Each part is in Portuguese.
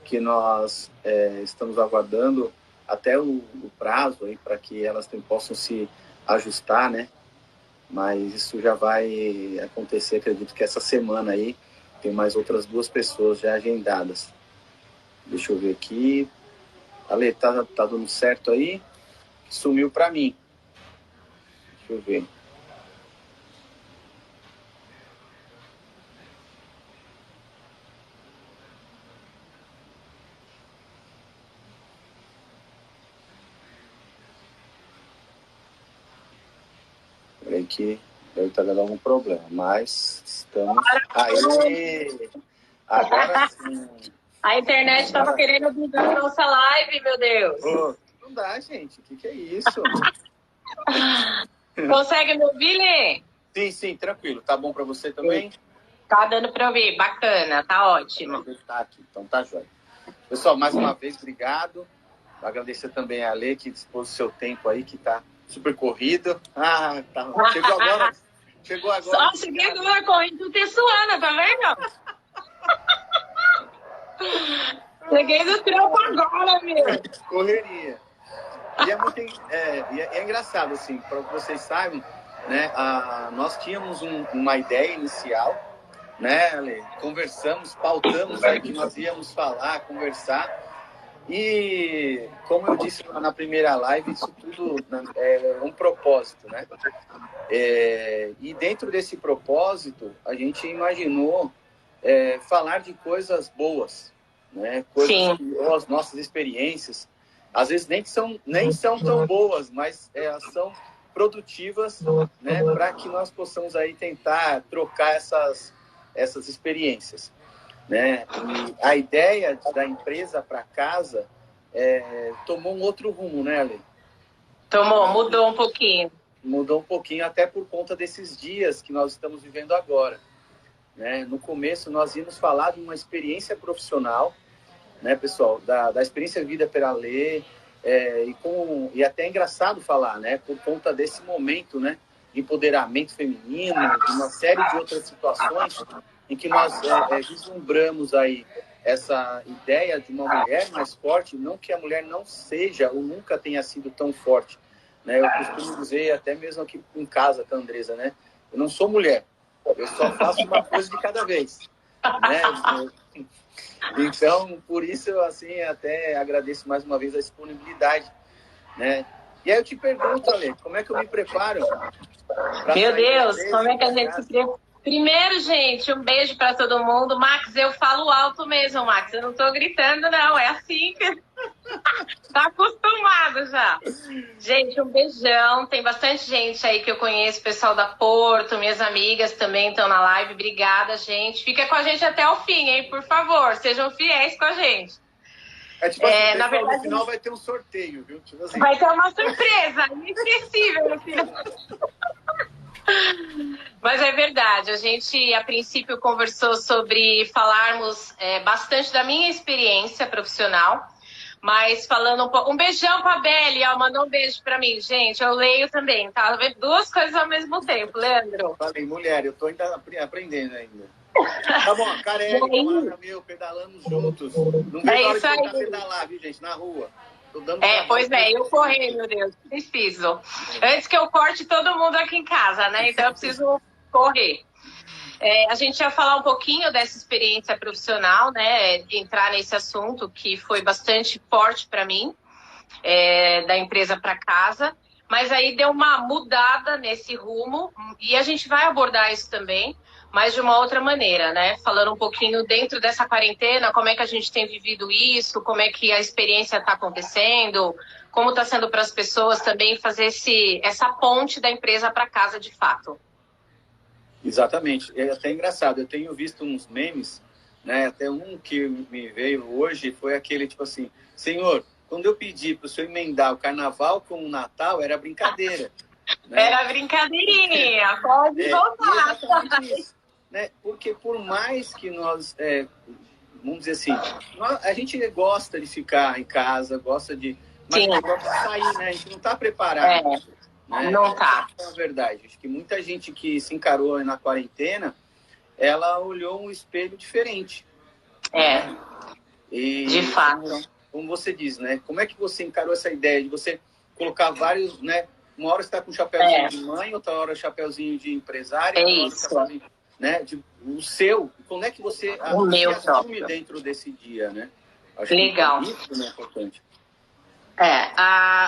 que nós estamos aguardando até o prazo aí para que elas possam se ajustar, né? Mas isso já vai acontecer, acredito que essa semana aí tem mais outras 2 pessoas já agendadas. Deixa eu ver aqui. Ale, tá dando certo aí? Sumiu para mim. Deixa eu ver. Peraí que deve estar dando algum problema, mas estamos... Aí! Agora sim! A internet estava querendo bugar a nossa live, meu Deus! Pô, não dá, gente. O que é isso? Consegue me ouvir, Lê? Sim, tranquilo. Tá bom para você também? Tá dando para ouvir. Bacana, tá ótimo. Tá aqui, então tá jóia. Pessoal, mais uma vez, obrigado. Vou agradecer também a Ale, que dispôs do seu tempo aí, que tá super corrido. Tá. Chegou agora. Só cheguei agora, correndo suando, tá vendo? Cheguei no trampo agora, meu. Correria. E é engraçado, assim, para que vocês saibam, né? Nós tínhamos uma ideia inicial, né, Ale? Conversamos, pautamos aí que nós íamos falar, conversar. E, como eu disse na primeira live, isso tudo é um propósito, né? E dentro desse propósito, a gente imaginou falar de coisas boas, né? Coisas que, as nossas experiências, às vezes nem são tão boas, mas elas são produtivas, né? Para que nós possamos aí tentar trocar essas experiências, né? E a ideia da empresa para casa tomou um outro rumo, né, Ale? Mudou um pouquinho. Mudou um pouquinho, até por conta desses dias que nós estamos vivendo agora, né? No começo, nós íamos falar de uma experiência profissional, né, pessoal? Da experiência vivida pela Lê, e até é engraçado falar, né? Por conta desse momento, né? De empoderamento feminino, de uma série de outras situações em que nós vislumbramos aí essa ideia de uma mulher mais forte, não que a mulher não seja ou nunca tenha sido tão forte, né? Eu costumo dizer, até mesmo aqui em casa com a Andresa, né? Eu não sou mulher, eu só faço uma coisa de cada vez, né? Então, por isso, assim, até agradeço mais uma vez a disponibilidade, né? E aí eu te pergunto, Ale, como é que eu me preparo? Meu Deus, como é que a gente se prepara? Primeiro, gente, um beijo para todo mundo. Max, eu falo alto mesmo, Max. Eu não tô gritando, não. É assim que... Tá acostumado já. Gente, um beijão. Tem bastante gente aí que eu conheço, pessoal da Porto, minhas amigas também estão na live. Obrigada, gente. Fica com a gente até o fim, hein? Por favor, sejam fiéis com a gente. Tipo assim, na verdade, no final vai ter um sorteio, viu? Tipo assim. Vai ter uma surpresa, inesquecível no final. Mas é verdade, a gente a princípio conversou sobre falarmos bastante da minha experiência profissional, mas falando um pouco... Um beijão pra Beli, ó, mandou um beijo pra mim, gente, eu leio também, tá? Duas coisas ao mesmo tempo, Leandro. Falei, mulher, eu tô ainda aprendendo ainda. Tá bom, Carelli, camarada meu, pedalamos juntos. Não vejo a hora de voltar a pedalar, viu, gente, na rua. Pois eu corri, meu Deus, preciso. Antes que eu corte todo mundo aqui em casa, né? Então eu preciso correr. A gente ia falar um pouquinho dessa experiência profissional, né? Entrar nesse assunto que foi bastante forte para mim, da empresa para casa. Mas aí deu uma mudada nesse rumo e a gente vai abordar isso também, mas de uma outra maneira, né? Falando um pouquinho dentro dessa quarentena, como é que a gente tem vivido isso, como é que a experiência está acontecendo, como está sendo para as pessoas também fazer essa ponte da empresa para casa de fato. Exatamente. É até engraçado. Eu tenho visto uns memes, né? Até um que me veio hoje foi aquele tipo assim: Senhor, quando eu pedi para o senhor emendar o carnaval com o Natal, era brincadeira. Né? Era brincadeirinha, pode voltar. Exatamente isso, né? Porque por mais que nós, vamos dizer assim, a gente gosta de ficar em casa, gosta de... Mas não gosta de sair, né? A gente não está preparado. Né? Não tá. É a verdade. Acho que muita gente que se encarou na quarentena, ela olhou um espelho diferente. Né? De fato. Como você diz, né? Como é que você encarou essa ideia de você colocar vários, né? Uma hora você está com um chapéuzinho de mãe, outra hora chapéuzinho de empresário, outra hora chapéuzinho, né? O seu. Como é que você se assume dentro desse dia, né? Acho legal. Que isso também é importante.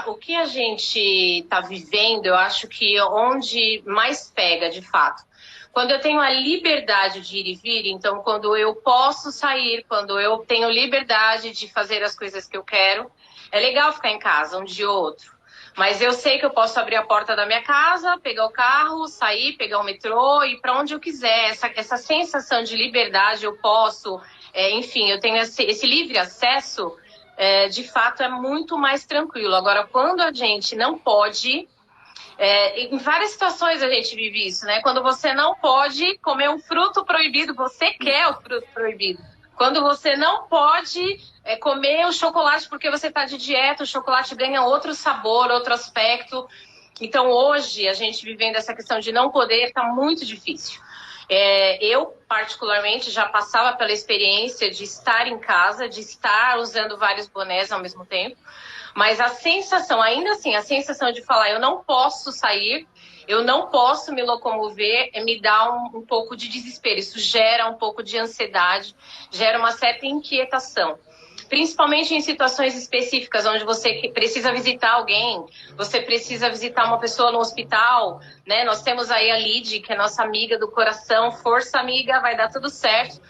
O que a gente está vivendo, eu acho que onde mais pega, de fato. Quando eu tenho a liberdade de ir e vir, então quando eu posso sair, quando eu tenho liberdade de fazer as coisas que eu quero, é legal ficar em casa um dia ou outro. Mas eu sei que eu posso abrir a porta da minha casa, pegar o carro, sair, pegar o metrô, ir para onde eu quiser. Essa sensação de liberdade eu posso, enfim, eu tenho esse livre acesso, de fato é muito mais tranquilo. Agora, quando a gente não pode, em várias situações a gente vive isso, né? Quando você não pode comer um fruto proibido, você quer o fruto proibido. Quando você não pode comer o chocolate porque você está de dieta, o chocolate ganha outro sabor, outro aspecto. Então, hoje, a gente vivendo essa questão de não poder, está muito difícil. Eu, particularmente, já passava pela experiência de estar em casa, de estar usando vários bonés ao mesmo tempo. Mas a sensação, ainda assim, a sensação de falar, eu não posso sair, eu não posso me locomover, me dá um pouco de desespero. Isso gera um pouco de ansiedade, gera uma certa inquietação. Principalmente em situações específicas, onde você precisa visitar alguém, você precisa visitar uma pessoa no hospital, né? Nós temos aí a Lid, que é nossa amiga do coração. Força, amiga, vai dar tudo certo.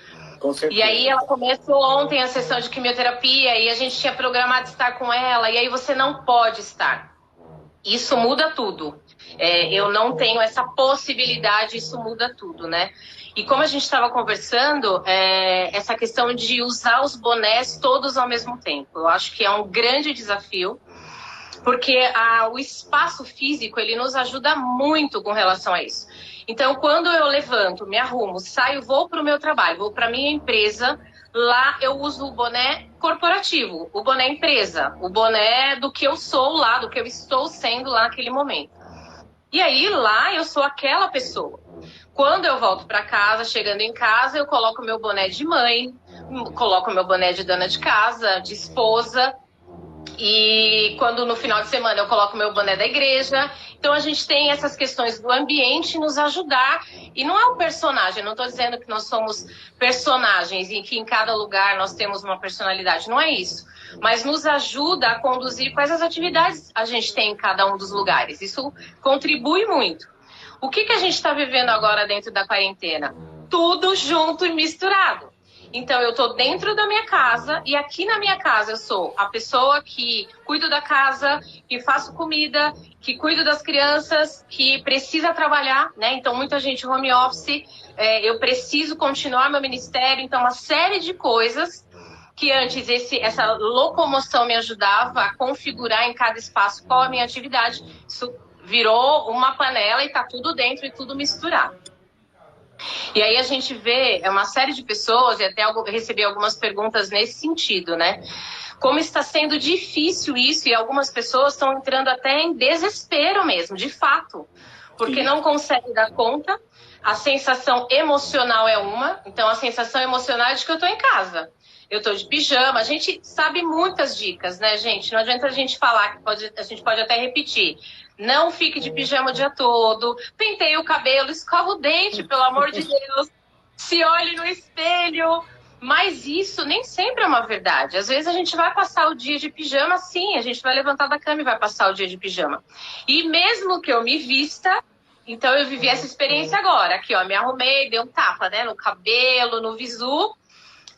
E aí ela começou ontem a sessão de quimioterapia e a gente tinha programado estar com ela, e aí você não pode estar. Isso muda tudo. Eu não tenho essa possibilidade, isso muda tudo, né? E como a gente estava conversando, essa questão de usar os bonés todos ao mesmo tempo, eu acho que é um grande desafio, porque o espaço físico, ele nos ajuda muito com relação a isso. Então, quando eu levanto, me arrumo, saio, vou para o meu trabalho, vou para a minha empresa, lá eu uso o boné corporativo, o boné empresa, o boné do que eu sou lá, do que eu estou sendo lá naquele momento. E aí, lá eu sou aquela pessoa. Quando eu volto para casa, chegando em casa, eu coloco meu boné de mãe, coloco meu boné de dona de casa, de esposa. E quando no final de semana eu coloco meu boné da igreja. Então a gente tem essas questões do ambiente nos ajudar. E não é um personagem, não estou dizendo que nós somos personagens e que em cada lugar nós temos uma personalidade, não é isso. Mas nos ajuda a conduzir quais as atividades a gente tem em cada um dos lugares. Isso contribui muito. O que a gente está vivendo agora dentro da quarentena? Tudo junto e misturado. Então, eu estou dentro da minha casa e aqui na minha casa eu sou a pessoa que cuido da casa, que faço comida, que cuido das crianças, que precisa trabalhar, né? Então, muita gente home office, eu preciso continuar meu ministério. Então, uma série de coisas que antes essa locomoção me ajudava a configurar em cada espaço qual a minha atividade. Isso virou uma panela e está tudo dentro e tudo misturado. E aí a gente vê uma série de pessoas, e até recebi algumas perguntas nesse sentido, né? Como está sendo difícil isso, e algumas pessoas estão entrando até em desespero mesmo, de fato, porque não conseguem dar conta. A sensação emocional é uma, então a sensação emocional é de que eu estou em casa. Eu estou de pijama. A gente sabe muitas dicas, né, gente? Não adianta a gente falar, a gente pode até repetir. Não fique de pijama o dia todo. Penteie o cabelo, escova o dente, pelo amor de Deus. Se olhe no espelho. Mas isso nem sempre é uma verdade. Às vezes a gente vai passar o dia de pijama, sim. A gente vai levantar da cama e vai passar o dia de pijama. E mesmo que eu me vista... Então eu vivi essa experiência agora. Aqui, ó, me arrumei, dei um tapa, né? No cabelo, no visu.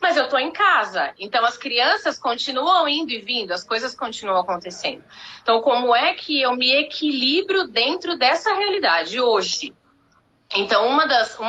Mas eu estou em casa, então as crianças continuam indo e vindo, as coisas continuam acontecendo. Então, como é que eu me equilibro dentro dessa realidade hoje? Então, uma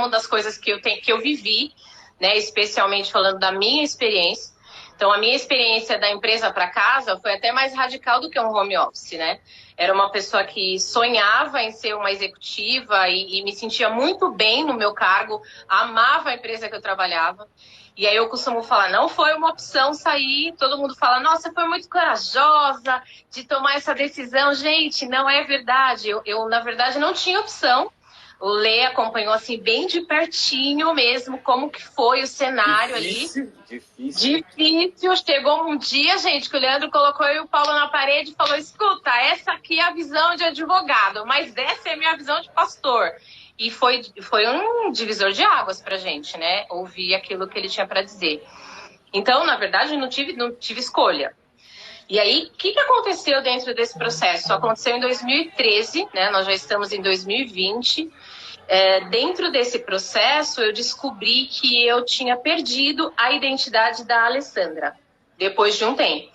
das coisas que eu vivi, né, especialmente falando da minha experiência, então a minha experiência da empresa para casa foi até mais radical do que um home office, né? Era uma pessoa que sonhava em ser uma executiva e me sentia muito bem no meu cargo, amava a empresa que eu trabalhava. E aí eu costumo falar, não foi uma opção sair. Todo mundo fala, nossa, foi muito corajosa de tomar essa decisão. Gente, não é verdade. Eu na verdade, não tinha opção. O Lê acompanhou assim bem de pertinho mesmo como que foi o cenário Difícil. Difícil. Chegou um dia, gente, que o Leandro colocou eu e o Paulo na parede e falou: escuta, essa aqui é a visão de advogado, mas essa é a minha visão de pastor. E foi um divisor de águas pra gente, né? Ouvir aquilo que ele tinha para dizer. Então, na verdade, não tive escolha. E aí, o que aconteceu dentro desse processo? Aconteceu em 2013, né? Nós já estamos em 2020. Dentro desse processo, eu descobri que eu tinha perdido a identidade da Alessandra, depois de um tempo.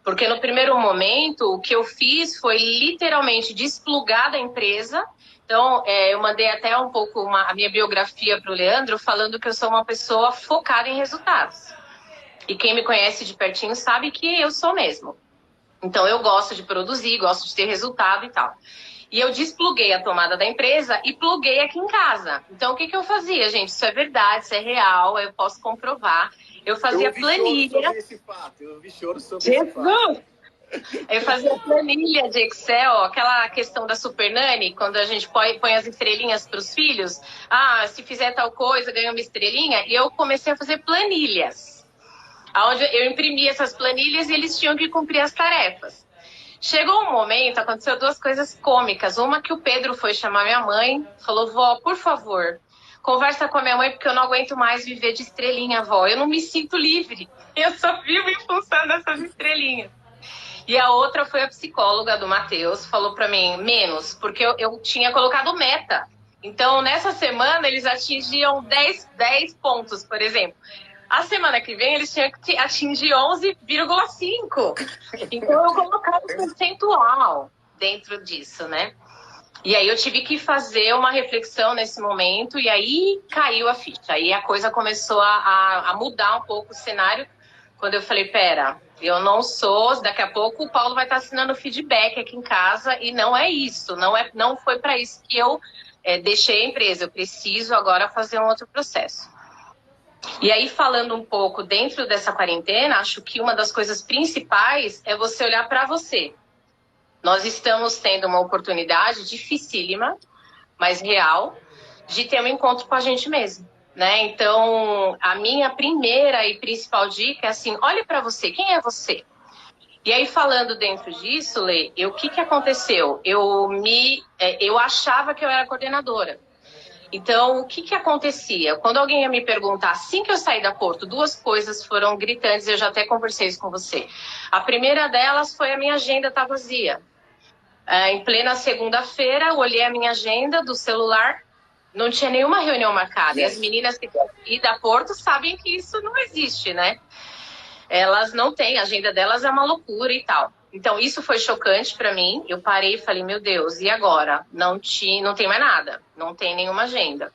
Porque no primeiro momento, o que eu fiz foi literalmente desplugar da empresa. Então, eu mandei até um pouco a minha biografia para o Leandro, falando que eu sou uma pessoa focada em resultados. E quem me conhece de pertinho sabe que eu sou mesmo. Então, eu gosto de produzir, gosto de ter resultado e tal. E eu despluguei a tomada da empresa e pluguei aqui em casa. Então, o que eu fazia, gente? Isso é verdade, isso é real, eu posso comprovar. Eu fazia planilha. Eu vi choro sobre esse fato. Eu fazia planilha de Excel, aquela questão da Super Nanny, quando a gente põe as estrelinhas para os filhos. Ah, se fizer tal coisa, ganha uma estrelinha. E eu comecei a fazer planilhas, onde eu imprimia essas planilhas e eles tinham que cumprir as tarefas. Chegou um momento, aconteceu duas coisas cômicas. Uma que o Pedro foi chamar minha mãe, falou: vó, por favor, conversa com a minha mãe porque eu não aguento mais viver de estrelinha, vó. Eu não me sinto livre. Eu só vivo em função dessas estrelinhas. E a outra foi a psicóloga do Matheus, falou pra mim, menos, porque eu tinha colocado meta. Então, nessa semana, eles atingiam 10 pontos, por exemplo. A semana que vem, eles tinham que atingir 11,5. Então, eu colocava um percentual dentro disso, né? E aí, eu tive que fazer uma reflexão nesse momento, e aí caiu a ficha. Aí a coisa começou a mudar um pouco o cenário, quando eu falei, pera, eu não sou... Daqui a pouco o Paulo vai estar assinando feedback aqui em casa, e não é isso. Não foi para isso que eu deixei a empresa. Eu preciso agora fazer um outro processo. E aí, falando um pouco dentro dessa quarentena, acho que uma das coisas principais é você olhar para você. Nós estamos tendo uma oportunidade dificílima, mas real, de ter um encontro com a gente mesmo, né? Então, a minha primeira e principal dica é assim, olhe para você, quem é você? E aí, falando dentro disso, Lê, o que aconteceu? Eu achava que eu era coordenadora. Então, o que acontecia? Quando alguém ia me perguntar, assim que eu saí da Porto, duas coisas foram gritantes, eu já até conversei isso com você. A primeira delas foi a minha agenda estar vazia. Em plena segunda-feira, eu olhei a minha agenda do celular, não tinha nenhuma reunião marcada. Yes. E as meninas que estão aqui da Porto sabem que isso não existe, né? Elas não têm, a agenda delas é uma loucura e tal. Então, isso foi chocante para mim. Eu parei e falei, meu Deus, e agora? Não tem mais nada, não tem nenhuma agenda.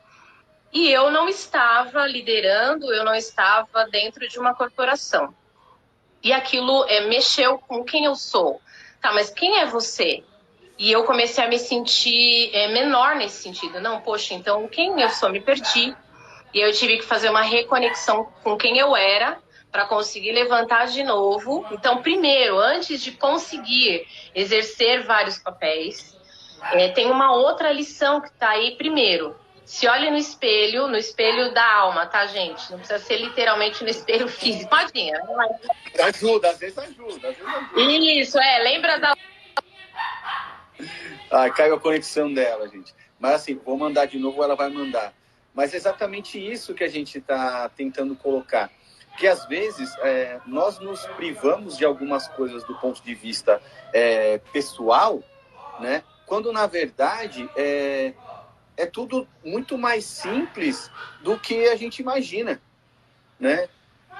E eu não estava liderando, eu não estava dentro de uma corporação. E aquilo mexeu com quem eu sou. Tá, mas quem é você? E eu comecei a me sentir menor nesse sentido. Não, poxa, então quem eu sou? Me perdi. E eu tive que fazer uma reconexão com quem eu era, para conseguir levantar de novo. Então, primeiro, antes de conseguir exercer vários papéis, tem uma outra lição que está aí. Primeiro, se olhe no espelho da alma, tá, gente? Não precisa ser literalmente no espelho físico. Tadinha. Ajuda, às vezes ajuda. Isso, lembra da... Caiu a conexão dela, gente. Mas assim, vou mandar de novo, ela vai mandar. Mas é exatamente isso que a gente está tentando colocar. Que às vezes nós nos privamos de algumas coisas do ponto de vista pessoal, né? Quando na verdade é tudo muito mais simples do que a gente imagina, né?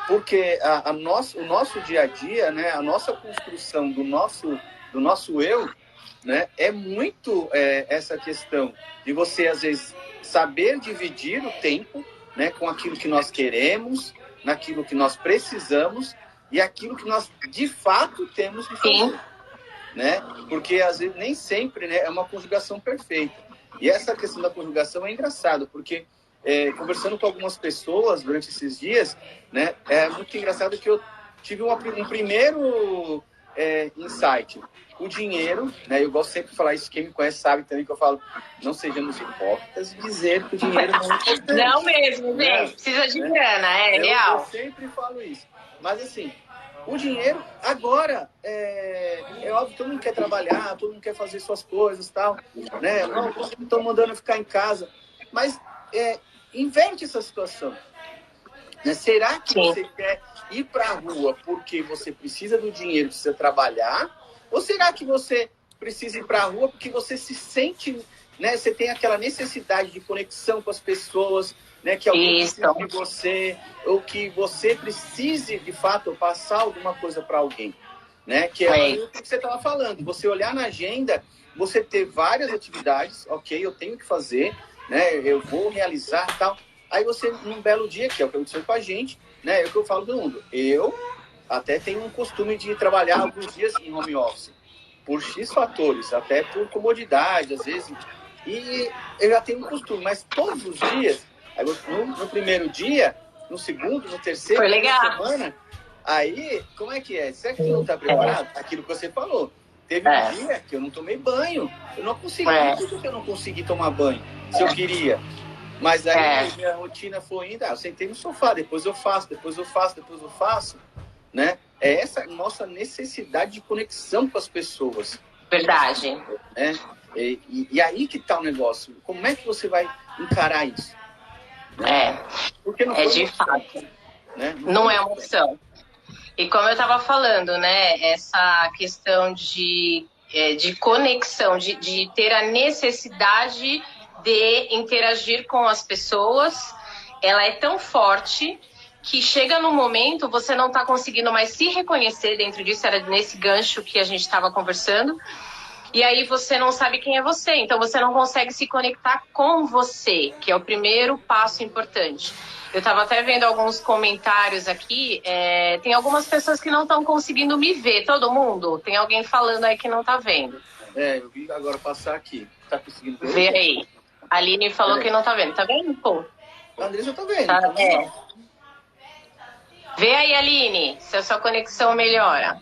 Porque o nosso dia a dia, né? A nossa construção do nosso eu, né? É muito essa questão de você às vezes saber dividir o tempo, né? Com aquilo que nós queremos, naquilo que nós precisamos e aquilo que nós, de fato, temos de fazer. Né? Porque, às vezes, nem sempre, né, é uma conjugação perfeita. E essa questão da conjugação é engraçado, porque, conversando com algumas pessoas durante esses dias, né, é muito engraçado que eu tive um primeiro insight. O dinheiro, né? Eu gosto sempre de falar isso, quem me conhece sabe também que eu falo, não sejamos hipócritas e dizer que o dinheiro não é importante. Não mesmo, gente, precisa de grana, real. Eu sempre falo isso. Mas assim, o dinheiro, agora, é óbvio, todo mundo quer trabalhar, todo mundo quer fazer suas coisas e tal, né? Não, estão mandando ficar em casa. Mas inverte essa situação. Né? Será que você quer ir para a rua porque você precisa do dinheiro, precisa trabalhar? Ou será que você precisa ir para a rua porque você se sente, né? Você tem aquela necessidade de conexão com as pessoas, né? Que alguém precisa de você, ou que você precise, de fato, passar alguma coisa para alguém, né? Que é o que você estava falando. Você olhar na agenda, você ter várias atividades, ok, eu tenho que fazer, né? Eu vou realizar tal. Aí você, num belo dia, que é o que aconteceu com a gente, né? É o que eu falo do mundo. Eu até tenho um costume de trabalhar alguns dias em home office, por X fatores, até por comodidade, às vezes. E eu já tenho um costume, mas todos os dias, no primeiro dia, no segundo, no terceiro, na semana, aí, como é que é? Será que tu não está preparado? Aquilo que você falou. Teve um dia que eu não tomei banho. Eu não consegui. Por que eu não consegui tomar banho? Se eu queria. Mas aí minha rotina foi indo, eu sentei no sofá, depois eu faço, né? É essa nossa necessidade de conexão com as pessoas. Verdade. Né? E aí que tá o negócio. Como é que você vai encarar isso? Porque não foi de fato. Né? Não é uma opção. E como eu estava falando, né? Essa questão de conexão, de ter a necessidade de interagir com as pessoas, ela é tão forte que chega num momento você não está conseguindo mais se reconhecer dentro disso, era nesse gancho que a gente estava conversando, e aí você não sabe quem é você, então você não consegue se conectar com você, que é o primeiro passo importante. Eu estava até vendo alguns comentários aqui, tem algumas pessoas que não estão conseguindo me ver, todo mundo? Tem alguém falando aí que não está vendo. Eu vi agora passar aqui. Tá conseguindo ver? Vê aí. A Aline falou que não tá vendo. Tá vendo, pô? A Andressa tá vendo. Tá, Vê aí, Aline, se a sua conexão melhora.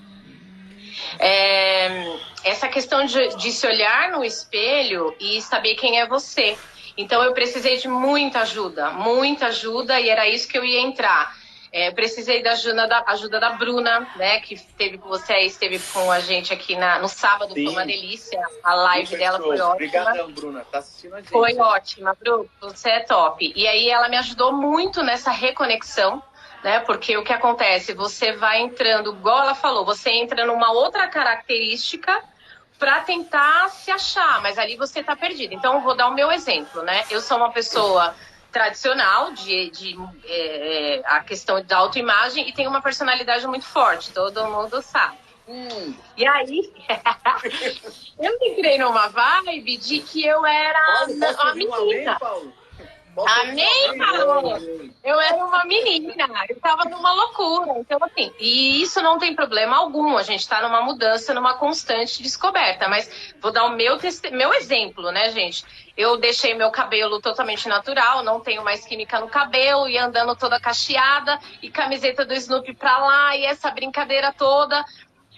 Essa questão de se olhar no espelho e saber quem é você. Então, eu precisei de muita ajuda, e era isso que eu ia entrar. Precisei da ajuda da Bruna, né, que esteve com você, esteve com a gente aqui no sábado. Sim. Foi uma delícia, a live dela foi ótima. Obrigadão, Bruna, tá assistindo a gente. Foi ótima, Bru, você é top. E aí ela me ajudou muito nessa reconexão, né, porque o que acontece, você vai entrando, igual ela falou, você entra numa outra característica para tentar se achar, mas ali você tá perdido. Então, eu vou dar o meu exemplo, né, eu sou uma pessoa tradicional, a questão da autoimagem, e tem uma personalidade muito forte, todo mundo sabe. E aí, eu entrei numa vibe de que eu era uma menina. Amém, Paulo? Eu era uma menina, eu tava numa loucura. Então, assim, e isso não tem problema algum. A gente tá numa mudança, numa constante descoberta. Mas vou dar o meu exemplo, né, gente? Eu deixei meu cabelo totalmente natural, não tenho mais química no cabelo, e andando toda cacheada, e camiseta do Snoopy pra lá, e essa brincadeira toda.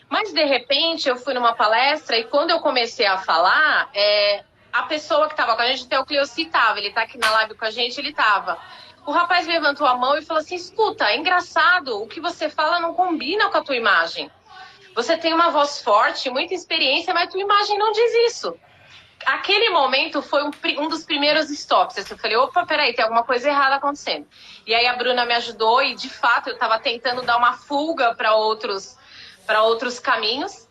Mas, de repente, eu fui numa palestra, e quando eu comecei a falar, a pessoa que estava com a gente, até o Cleoci tava, ele tá aqui na live com a gente, ele tava. O rapaz levantou a mão e falou assim, escuta, é engraçado, o que você fala não combina com a tua imagem. Você tem uma voz forte, muita experiência, mas tua imagem não diz isso. Aquele momento foi um dos primeiros stops. Eu falei, opa, peraí, tem alguma coisa errada acontecendo. E aí a Bruna me ajudou e, de fato, eu tava tentando dar uma fuga para outros caminhos.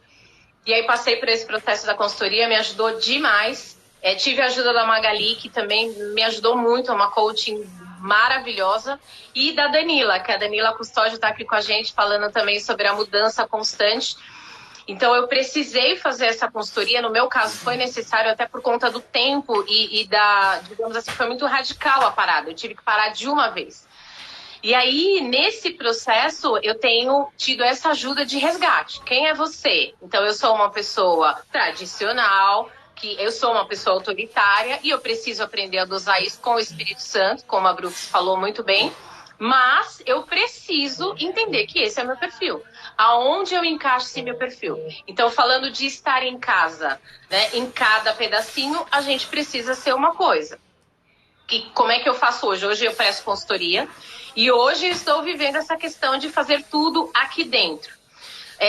E aí passei por esse processo da consultoria, me ajudou demais. Tive a ajuda da Magali, que também me ajudou muito, é uma coaching maravilhosa. E da Danila, que a Danila Custódio está aqui com a gente, falando também sobre a mudança constante. Então, eu precisei fazer essa consultoria. No meu caso, foi necessário até por conta do tempo digamos assim, foi muito radical a parada. Eu tive que parar de uma vez. E aí, nesse processo, eu tenho tido essa ajuda de resgate. Quem é você? Então, eu sou uma pessoa tradicional, que eu sou uma pessoa autoritária e eu preciso aprender a dosar isso com o Espírito Santo, como a Brooks falou muito bem, mas eu preciso entender que esse é o meu perfil. aonde eu encaixo esse meu perfil. Então, falando de estar em casa, né, em cada pedacinho, a gente precisa ser uma coisa. E como é que eu faço hoje? Hoje eu presto consultoria e hoje estou vivendo essa questão de fazer tudo aqui dentro.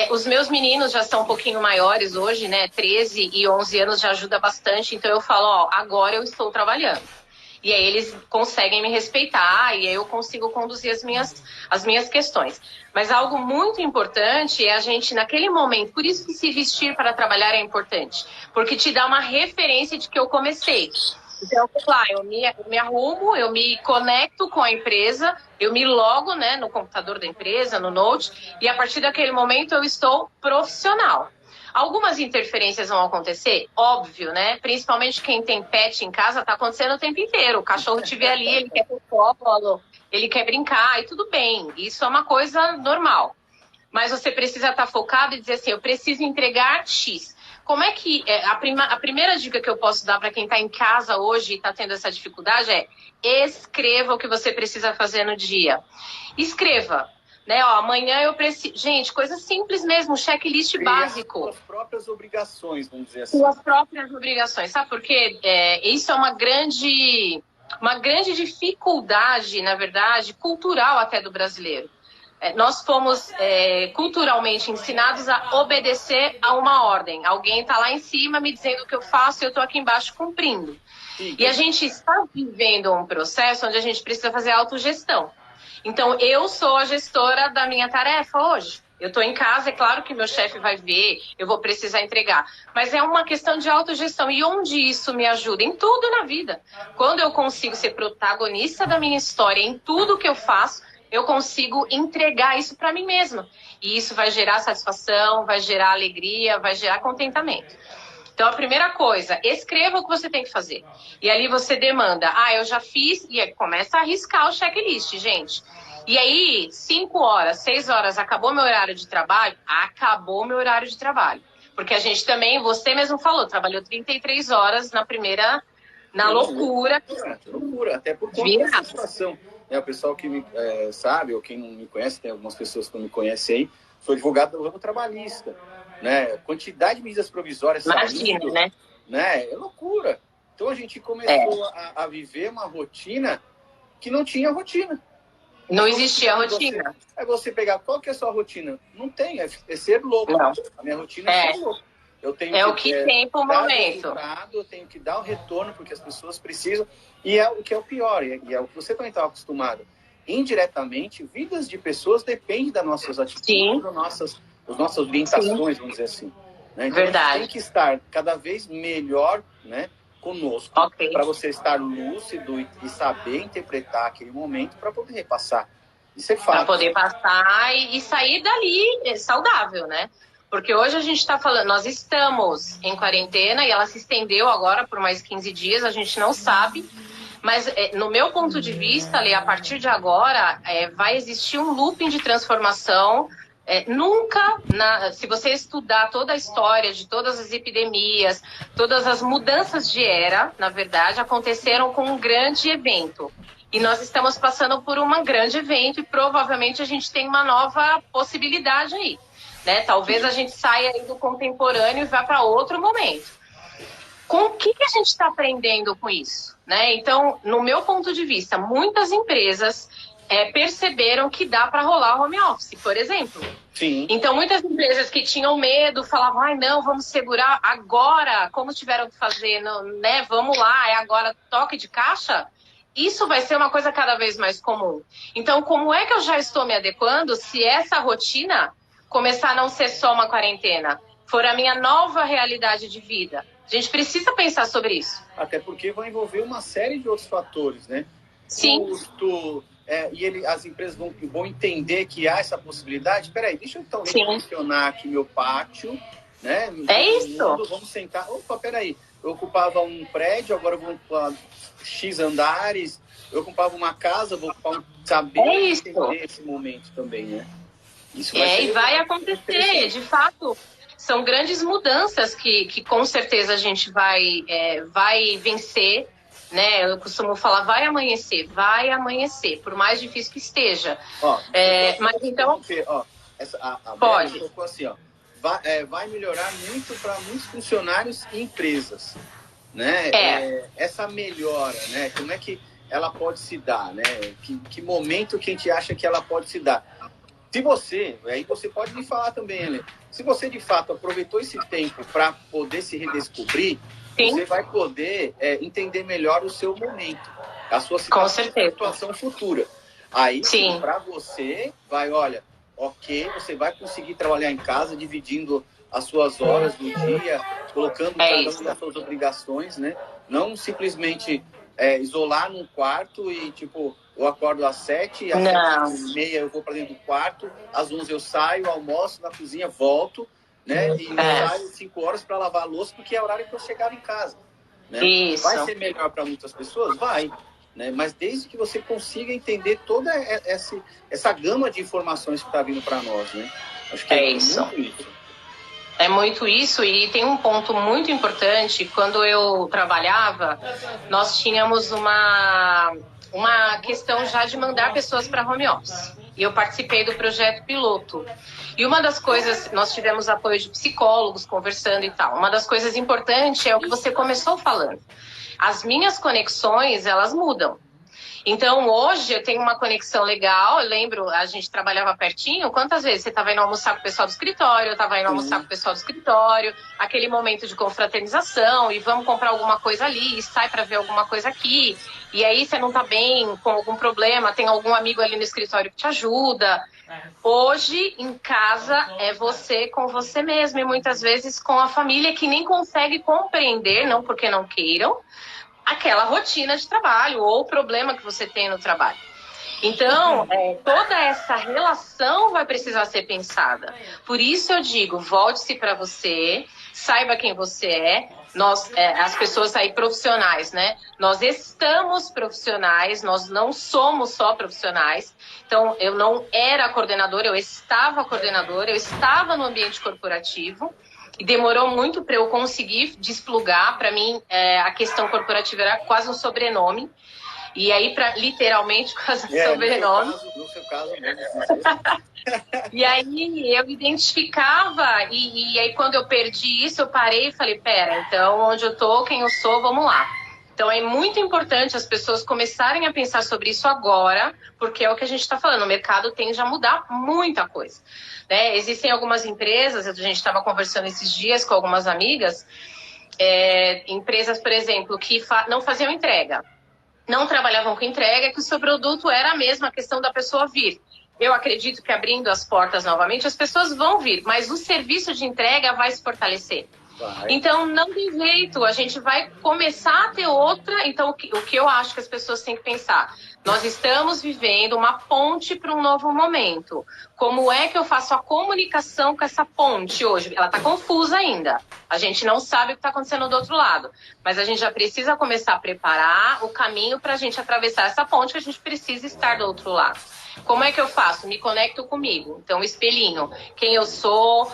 Os meus meninos já são um pouquinho maiores hoje, né? 13 e 11 anos já ajuda bastante. Então eu falo, ó, agora eu estou trabalhando. E aí eles conseguem me respeitar e aí eu consigo conduzir as minhas questões. Mas algo muito importante é a gente, naquele momento, por isso que se vestir para trabalhar é importante. Porque te dá uma referência de que eu comecei. Então, lá, eu me arrumo, eu me conecto com a empresa, eu me logo, né, no computador da empresa, no Note, e a partir daquele momento eu estou profissional. Algumas interferências vão acontecer, óbvio, né? Principalmente quem tem pet em casa, tá acontecendo o tempo inteiro. O cachorro te vê ali, ele quer ter colo, ele quer brincar, e tudo bem. Isso é uma coisa normal. Mas você precisa estar focado e dizer assim, eu preciso entregar X. Como é que... a primeira dica que eu posso dar para quem está em casa hoje e está tendo essa dificuldade é escreva o que você precisa fazer no dia. Escreva. Né, ó, amanhã eu preciso... Gente, coisa simples mesmo, um checklist básico. Suas próprias obrigações, vamos dizer assim. Suas próprias obrigações. Sabe por quê? Isso é uma grande dificuldade, na verdade, cultural até do brasileiro. Nós fomos culturalmente ensinados a obedecer a uma ordem. Alguém está lá em cima me dizendo o que eu faço e eu estou aqui embaixo cumprindo. Sim. E a gente está vivendo um processo onde a gente precisa fazer autogestão. Então, eu sou a gestora da minha tarefa hoje. Eu estou em casa, é claro que meu chefe vai ver, eu vou precisar entregar. Mas é uma questão de autogestão. E onde isso me ajuda? Em tudo na vida. Quando eu consigo ser protagonista da minha história, em tudo que eu faço, eu consigo entregar isso para mim mesma. E isso vai gerar satisfação, vai gerar alegria, vai gerar contentamento. Então, a primeira coisa, escreva o que você tem que fazer. E ali você demanda, eu já fiz, e aí começa a arriscar o checklist, gente. E aí, 5 horas, 6 horas, acabou meu horário de trabalho? Acabou meu horário de trabalho. Porque a gente também, você mesmo falou, trabalhou 33 horas na loucura. Loucura, até por conta dessa situação. O pessoal que me sabe, ou quem não me conhece, tem algumas pessoas que não me conhecem aí, sou advogado do ramo trabalhista. Né? Quantidade de medidas provisórias saindo, né? É loucura. Então a gente começou a viver uma rotina que não tinha rotina. Não existia rotina. Você pegar, qual que é a sua rotina? Não tem, é ser louco. Não. A minha rotina é ser louco. Eu tenho o que tem por momento. Eu tenho que dar o retorno porque as pessoas precisam. E é o que é o pior, e é o que você também estava acostumado. Indiretamente, vidas de pessoas dependem das nossas atitudes, das nossas orientações, vamos dizer assim. Né? Então, verdade. A gente tem que estar cada vez melhor, né, conosco, para você estar lúcido e saber interpretar aquele momento para poder repassar. Isso é fato. Para poder passar e sair dali saudável, né? Porque hoje a gente está falando, nós estamos em quarentena e ela se estendeu agora por mais 15 dias, a gente não sabe. Mas, no meu ponto de vista, a partir de agora, vai existir um looping de transformação. Nunca, se você estudar toda a história de todas as epidemias, todas as mudanças de era, na verdade, aconteceram com um grande evento. E nós estamos passando por um grande evento e provavelmente a gente tem uma nova possibilidade aí. Né? Talvez a gente saia aí do contemporâneo e vá para outro momento. Com o que a gente está aprendendo com isso? Né? Então, no meu ponto de vista, muitas empresas perceberam que dá para rolar home office, por exemplo. Sim. Então, muitas empresas que tinham medo falavam, não, vamos segurar agora, como tiveram que fazer, né? Vamos lá, agora toque de caixa. Isso vai ser uma coisa cada vez mais comum. Então, como é que eu já estou me adequando se essa rotina começar a não ser só uma quarentena, for a minha nova realidade de vida? A gente precisa pensar sobre isso. Até porque vai envolver uma série de outros fatores, né? Sim. Custo, as empresas vão entender que há essa possibilidade. Peraí, deixa eu então mencionar aqui meu pátio, né? Isso. Vamos sentar. Opa, peraí. Eu ocupava um prédio, agora eu vou ocupar X andares. Eu ocupava uma casa, vou ocupar saber entender esse momento também, né? Isso vai acontecer, de fato. São grandes mudanças que com certeza a gente vai vencer, né? Eu costumo falar, vai amanhecer, por mais difícil que esteja. Mas então... a Bela Pode. colocou assim, ó, vai melhorar muito para muitos funcionários e empresas, né? Essa melhora, né? Como é que ela pode se dar, né? Que momento que a gente acha que ela pode se dar? Se você, aí você pode me falar também, Ellen, se você de fato aproveitou esse tempo para poder se redescobrir, Sim. Você vai poder entender melhor o seu momento, a sua situação futura. Aí sim, para você, olha, ok, você vai conseguir trabalhar em casa, dividindo as suas horas do dia, colocando cada uma das suas obrigações, né? Não simplesmente isolar num quarto e, tipo, eu acordo às 7, às 7h30 eu vou para dentro do quarto, às 11 eu saio, almoço na cozinha, volto, né? E saio 5 horas para lavar a louça, porque é o horário que eu chegava em casa. Né? Vai ser melhor para muitas pessoas? Vai. Né? Mas desde que você consiga entender toda essa gama de informações que está vindo para nós. Né? Acho que é isso. Muito isso. É muito isso, e tem um ponto muito importante. Quando eu trabalhava, nós tínhamos uma questão já de mandar pessoas para home office. E eu participei do projeto piloto. E uma das coisas, nós tivemos apoio de psicólogos conversando e tal. Uma das coisas importantes é o que você começou falando. As minhas conexões, elas mudam. Então, hoje eu tenho uma conexão legal. Eu lembro, a gente trabalhava pertinho. Quantas vezes você estava indo almoçar com o pessoal do escritório, eu estava indo almoçar com o pessoal do escritório, aquele momento de confraternização, e vamos comprar alguma coisa ali, e sai para ver alguma coisa aqui. E aí você não está bem, com algum problema, tem algum amigo ali no escritório que te ajuda. Hoje, em casa, é você com você mesmo, e muitas vezes com a família que nem consegue compreender, não porque não queiram, aquela rotina de trabalho ou o problema que você tem no trabalho. Então, toda essa relação vai precisar ser pensada. Por isso eu digo, volte-se para você, saiba quem você é. Nós, as pessoas aí profissionais, né? Nós estamos profissionais, nós não somos só profissionais. Então, eu não era coordenadora, eu estava coordenadora, eu estava no ambiente corporativo. E demorou muito para eu conseguir desplugar. Para mim, a questão corporativa era quase um sobrenome. E aí, literalmente, quase um sobrenome. No seu caso mesmo. E aí, eu identificava. E aí, quando eu perdi isso, eu parei e falei, pera, então, onde eu tô, quem eu sou, vamos lá. Então, é muito importante as pessoas começarem a pensar sobre isso agora, porque é o que a gente está falando, o mercado tende a mudar muita coisa. Né? Existem algumas empresas, a gente estava conversando esses dias com algumas amigas, empresas, por exemplo, que não faziam entrega, não trabalhavam com entrega, que o seu produto era a mesma questão da pessoa vir. Eu acredito que abrindo as portas novamente, as pessoas vão vir, mas o serviço de entrega vai se fortalecer. Então, não tem jeito, a gente vai começar a ter outra. Então, o que eu acho que as pessoas têm que pensar? Nós estamos vivendo uma ponte para um novo momento. Como é que eu faço a comunicação com essa ponte hoje? Ela está confusa ainda. A gente não sabe o que está acontecendo do outro lado. Mas a gente já precisa começar a preparar o caminho para a gente atravessar essa ponte, que a gente precisa estar do outro lado. Como é que eu faço? Me conecto comigo. Então, espelhinho. Quem eu sou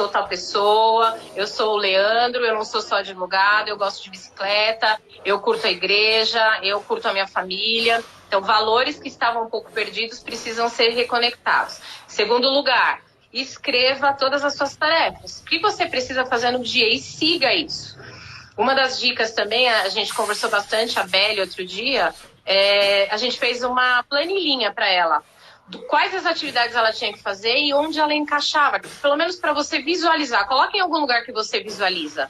tal pessoa, eu sou o Leandro, eu não sou só advogado, eu gosto de bicicleta, eu curto a igreja, eu curto a minha família. Então, valores que estavam um pouco perdidos precisam ser reconectados. Segundo lugar, escreva todas as suas tarefas. O que você precisa fazer no dia e siga isso. Uma das dicas também, a gente conversou bastante, a Belle, outro dia, a gente fez uma planilhinha para ela. Quais as atividades ela tinha que fazer e onde ela encaixava. Pelo menos para você visualizar. Coloque em algum lugar que você visualiza.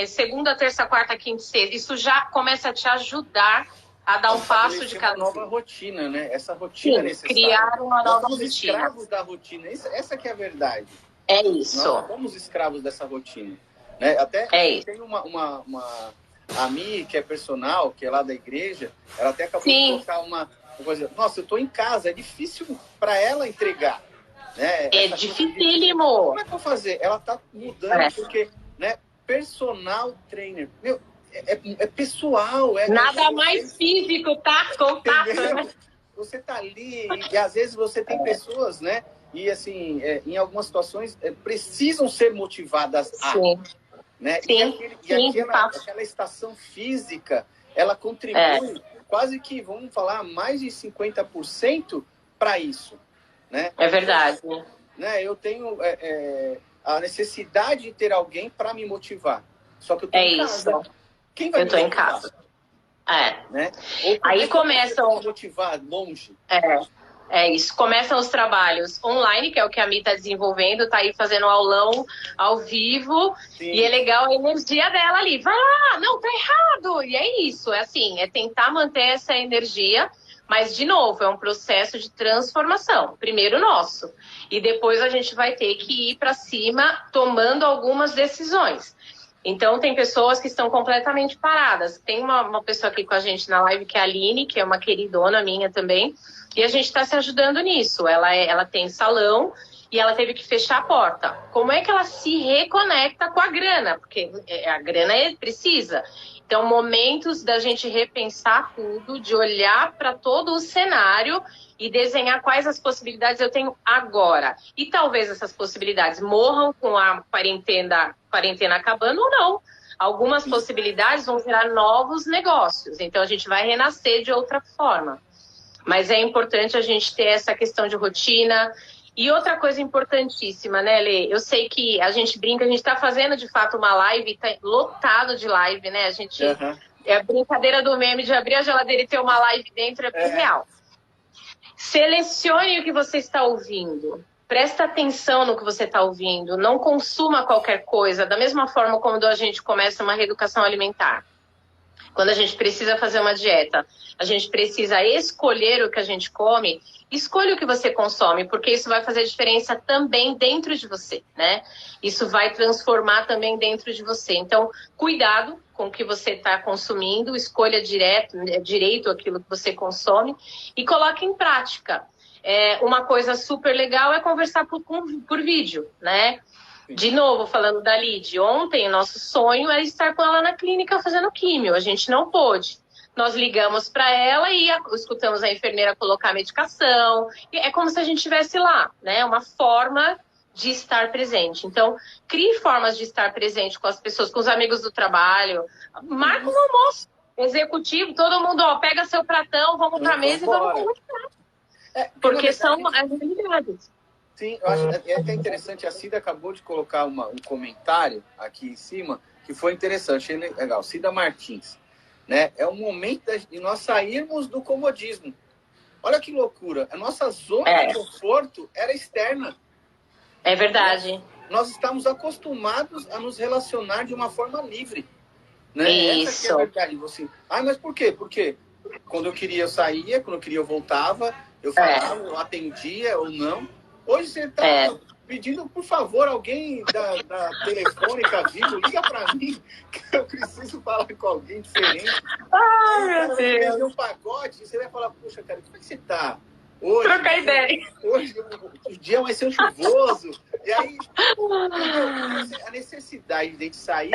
Segunda, terça, quarta, quinta, sexta. Isso já começa a te ajudar a dar um passo de cada nova rotina, né? Essa rotina é necessária. Criar uma nova rotina. Nós somos escravos da rotina. Essa que é a verdade. É isso. Nós somos escravos dessa rotina. Né? Até tem uma amiga que é personal, que é lá da igreja, ela até acabou de colocar uma coisa. Nossa, eu tô em casa, é difícil para ela entregar. Né? É dificílimo. Como é que eu vou fazer? Ela tá mudando, porque, né, personal trainer, meu, é pessoal. Nada mais físico, tá? Contato, né? Você tá ali e às vezes você tem pessoas, né? E assim, em algumas situações, precisam ser motivadas a. Né? Aquela estação física, ela contribui quase que, vamos falar, mais de 50% para isso. Né? É verdade. né? Eu tenho a necessidade de ter alguém para me motivar. Só que eu tô em casa. Isso. Quem vai Eu me tô em motivar? casa. É. Né? Ou Aí começam... me motivar longe. É isso. Começam os trabalhos online, que é o que a Mi está desenvolvendo, tá aí fazendo aulão ao vivo. Sim. E é legal a energia dela ali. Vai lá, não, tá errado. E é isso, é assim, é tentar manter essa energia, mas, de novo, é um processo de transformação. Primeiro nosso. E depois a gente vai ter que ir para cima tomando algumas decisões. Então, tem pessoas que estão completamente paradas. Tem uma pessoa aqui com a gente na live, que é a Aline, que é uma queridona minha também. E a gente está se ajudando nisso. Ela tem salão e ela teve que fechar a porta. Como é que ela se reconecta com a grana? Porque a grana precisa. Então, momentos da gente repensar tudo, de olhar para todo o cenário e desenhar quais as possibilidades eu tenho agora. E talvez essas possibilidades morram com a quarentena acabando ou não. Algumas possibilidades vão gerar novos negócios. Então, a gente vai renascer de outra forma. Mas é importante a gente ter essa questão de rotina. E outra coisa importantíssima, né, Lê? Eu sei que a gente brinca, a gente está fazendo de fato uma live, tá lotado de live, né? A gente... É a brincadeira do meme de abrir a geladeira e ter uma live dentro, é real. Selecione o que você está ouvindo. Presta atenção no que você está ouvindo. Não consuma qualquer coisa. Da mesma forma como a gente começa uma reeducação alimentar. Quando a gente precisa fazer uma dieta, a gente precisa escolher o que a gente come. Escolha o que você consome, porque isso vai fazer diferença também dentro de você, né? Isso vai transformar também dentro de você. Então, cuidado com o que você está consumindo, escolha direito aquilo que você consome e coloque em prática. Uma coisa super legal é conversar por vídeo, né? De novo, falando da Lid, ontem o nosso sonho era estar com ela na clínica fazendo químio. A gente não pôde. Nós ligamos para ela e escutamos a enfermeira colocar a medicação. E é como se a gente estivesse lá, né? Uma forma de estar presente. Então, crie formas de estar presente com as pessoas, com os amigos do trabalho. Marca um almoço executivo, todo mundo, pega seu pratão, vamos para a mesa e vamos conversar. Porque são as habilidades. Sim, eu acho até interessante. A Cida acabou de colocar um comentário aqui em cima que foi interessante, achei legal. Cida Martins, né? É o momento de nós sairmos do comodismo. Olha que loucura. A nossa zona de conforto era externa. É verdade. Nós estamos acostumados a nos relacionar de uma forma livre. Né? Isso. Essa que é a verdade. Você, mas por quê? Porque quando eu queria eu saía, quando eu queria eu voltava, eu falava, eu atendia ou não. Hoje você está pedindo, por favor, alguém da telefônica vivo, liga para mim, que eu preciso falar com alguém diferente. Ai, meu Deus. Vai um pacote, você vai falar, puxa, cara, como é que você está? Hoje, trocar ideia. Hoje o dia vai ser chuvoso. E aí, a necessidade de a gente sair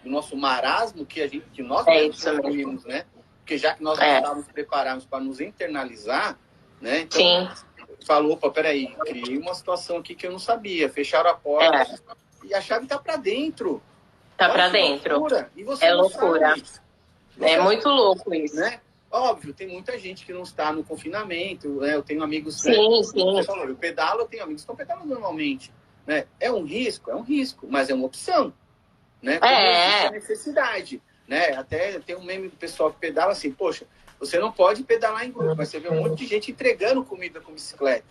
do nosso marasmo que nós construímos, né? Porque já que nós não estávamos preparados para nos internalizar, né? Então, sim. Falou, opa, peraí, criei uma situação aqui que eu não sabia. Fecharam a porta e a chave tá para dentro. Tá para dentro. Loucura. E você loucura. É muito louco isso. Né? Óbvio, tem muita gente que não está no confinamento, né? Eu tenho amigos... Sim, né? sim. Você falou, eu pedalo, eu tenho amigos que estão pedalando normalmente. Né? É um risco, mas é uma opção. Né? Existe a necessidade. Né? Até tem um meme do pessoal que pedala assim, poxa, você não pode pedalar em grupo, mas você vê um monte de gente entregando comida com bicicleta.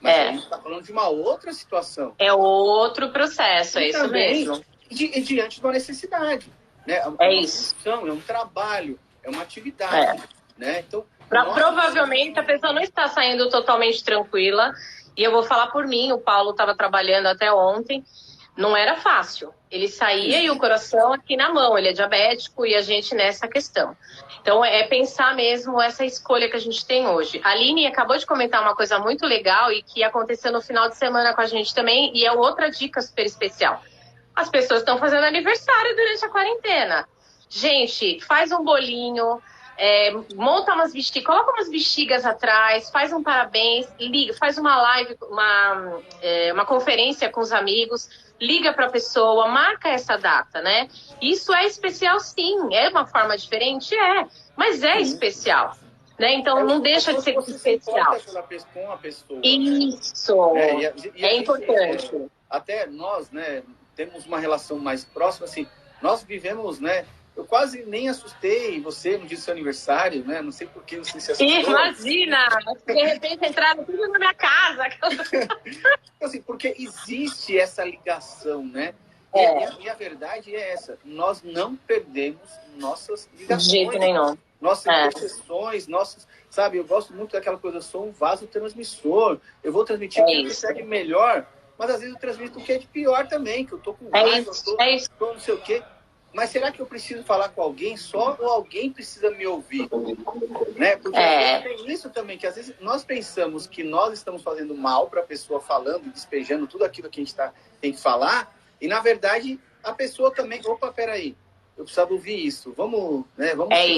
Mas a gente está falando de uma outra situação. É outro processo, é isso também, mesmo. Diante de uma necessidade. Né? Isso. Função, é um trabalho, é uma atividade. Né? Então, provavelmente a pessoa não está saindo totalmente tranquila. E eu vou falar por mim, o Paulo estava trabalhando até ontem. Não era fácil. Ele saía e o coração aqui na mão. Ele é diabético e a gente nessa questão. Então, é pensar mesmo essa escolha que a gente tem hoje. A Aline acabou de comentar uma coisa muito legal e que aconteceu no final de semana com a gente também. E é outra dica super especial. As pessoas estão fazendo aniversário durante a quarentena. Gente, faz um bolinho, monta umas bexigas, coloca umas bexigas atrás, faz um parabéns, liga, faz uma live, uma conferência com os amigos, liga para a pessoa, marca essa data, né? Isso é especial, sim. É uma forma diferente? Mas é especial. né? Então não deixa de ser especial. Com a pessoa. Isso, né? é importante. Até nós, né, temos uma relação mais próxima, assim, nós vivemos, né, eu quase nem assustei você no dia do seu aniversário, né, não sei por que você se assustou. Imagina, de repente entraram tudo na minha casa. Assim, porque existe essa ligação, né? E a verdade é essa, nós não perdemos nossas ligações. De jeito nenhum. Nossas interseções, sabe, eu gosto muito daquela coisa, eu sou um vaso transmissor, eu vou transmitir o que você de melhor, mas às vezes eu transmito o que é de pior também, que eu tô com raiva, eu tô não sei o quê. Mas será que eu preciso falar com alguém só ou alguém precisa me ouvir? Né? Porque tem isso também, que às vezes nós pensamos que nós estamos fazendo mal para a pessoa falando, despejando tudo aquilo que a gente tem que falar, e na verdade a pessoa também, opa, peraí, eu precisava ouvir isso, vamos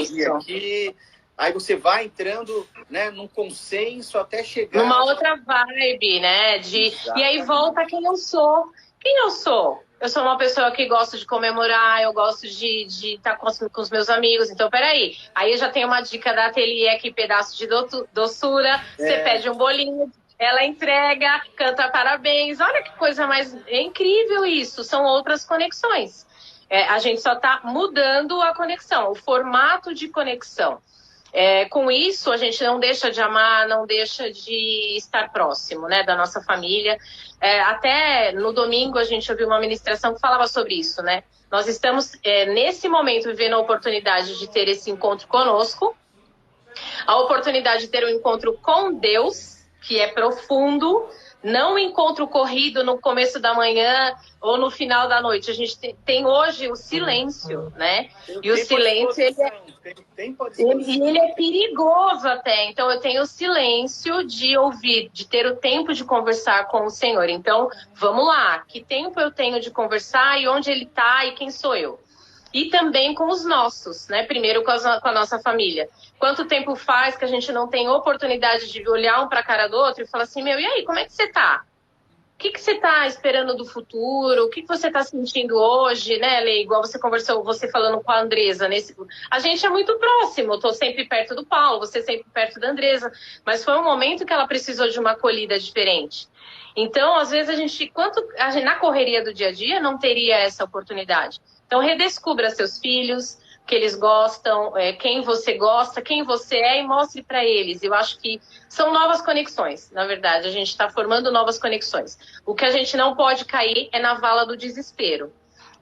seguir aqui. Aí você vai entrando, né, num consenso até chegar... Numa outra vibe, né? E aí volta quem eu sou. Quem eu sou? Eu sou uma pessoa que gosta de comemorar, eu gosto de estar com os meus amigos. Então, peraí. Aí eu já tenho uma dica da Ateliê aqui, pedaço de doçura. Você pede um bolinho, ela entrega, canta parabéns. Olha que coisa mais... É incrível isso. São outras conexões. A gente só está mudando a conexão, o formato de conexão. Com isso, a gente não deixa de amar, não deixa de estar próximo, né, da nossa família. Até no domingo a gente ouviu uma ministração que falava sobre isso, né? Nós estamos, nesse momento, vivendo a oportunidade de ter esse encontro conosco, a oportunidade de ter um encontro com Deus, que é profundo, não um encontro corrido no começo da manhã ou no final da noite. A gente tem hoje o silêncio, né? E o silêncio, ele é perigoso até. Então, eu tenho o silêncio de ouvir, de ter o tempo de conversar com o Senhor. Então, vamos lá. Que tempo eu tenho de conversar e onde Ele está e quem sou eu? E também com os nossos, né? Primeiro com a nossa família. Quanto tempo faz que a gente não tem oportunidade de olhar um para a cara do outro e falar assim, meu, e aí, como é que você tá? O que você está esperando do futuro? O que você está sentindo hoje, né, Lê? Igual você conversou, você falando com a Andresa. A gente é muito próximo, eu estou sempre perto do Paulo, você sempre perto da Andresa, mas foi um momento que ela precisou de uma acolhida diferente. Então, às vezes, na correria do dia a dia, não teria essa oportunidade. Então, redescubra seus filhos, que eles gostam, quem você gosta, quem você é, e mostre para eles. Eu acho que são novas conexões, na verdade. A gente está formando novas conexões. O que a gente não pode cair é na vala do desespero,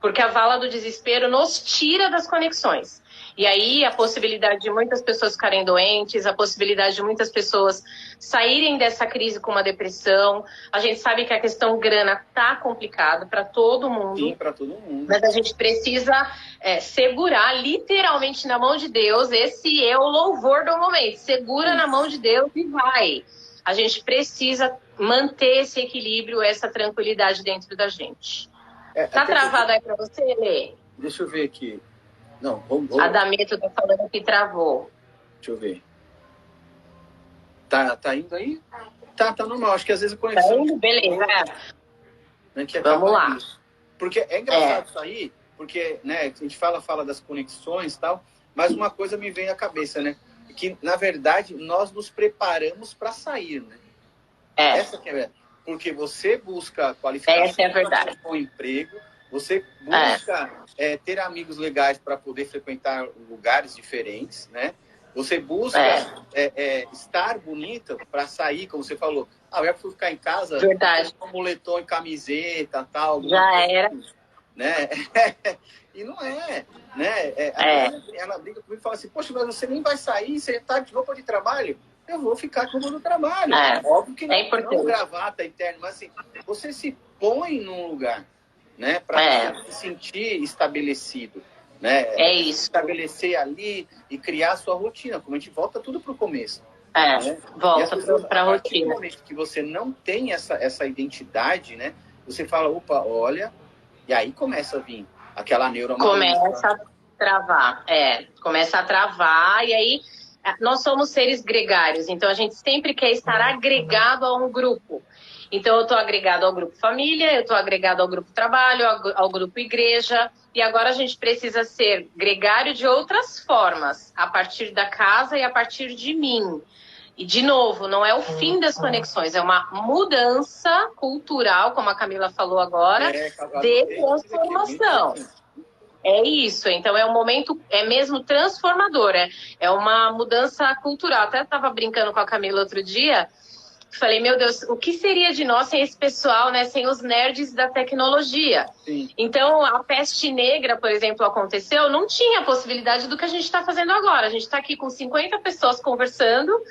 porque a vala do desespero nos tira das conexões. E aí a possibilidade de muitas pessoas ficarem doentes, a possibilidade de muitas pessoas saírem dessa crise com uma depressão. A gente sabe que a questão grana tá complicada para todo mundo. Sim, para todo mundo. Mas a gente precisa segurar literalmente na mão de Deus. Esse é o louvor do momento. Segura na mão de Deus e vai. A gente precisa manter esse equilíbrio, essa tranquilidade dentro da gente. Tá travado aí para você, Lê? Deixa eu ver aqui. Não, vamos. A Dameto tá falando que travou. Deixa eu ver. Tá indo aí? Tá normal. Acho que às vezes a conexão... Tá indo? Beleza. Vamos lá. Isso. Porque é engraçado isso aí, porque, né, a gente fala das conexões e tal, mas uma coisa me vem à cabeça, né? Que, na verdade, nós nos preparamos para sair, né? Essa que é a verdade. Porque você busca qualificação para um emprego, você busca ter amigos legais para poder frequentar lugares diferentes, né? Você busca estar bonita para sair, como você falou. Eu fui ficar em casa, com moletom e camiseta, tal. Já era. Né? E não é, né? Ela briga comigo e fala assim, poxa, mas você nem vai sair, você está de roupa de trabalho. Eu vou ficar com o do trabalho. Óbvio que não gravata interna, mas assim, você se põe num lugar, né? Para se sentir estabelecido. Né? Isso. Estabelecer ali e criar a sua rotina, como a gente volta tudo para o começo. Né? Volta para a rotina. No momento que você não tem essa identidade, né? Você fala, opa, olha, e aí começa a vir aquela neura. Começa a travar, começa a travar, e aí nós somos seres gregários, então a gente sempre quer estar agregado a um grupo. Então, eu estou agregado ao grupo família, eu estou agregado ao grupo trabalho, ao grupo igreja, e agora a gente precisa ser gregário de outras formas, a partir da casa e a partir de mim. E, de novo, não é o fim das conexões, é uma mudança cultural, como a Camila falou agora, de transformação. É isso, então é um momento, é mesmo transformador, é uma mudança cultural. Até estava brincando com a Camila outro dia, falei, meu Deus, o que seria de nós sem esse pessoal, né, sem os nerds da tecnologia? Sim. Então, a peste negra, por exemplo, aconteceu, não tinha possibilidade do que a gente está fazendo agora. A gente está aqui com 50 pessoas conversando,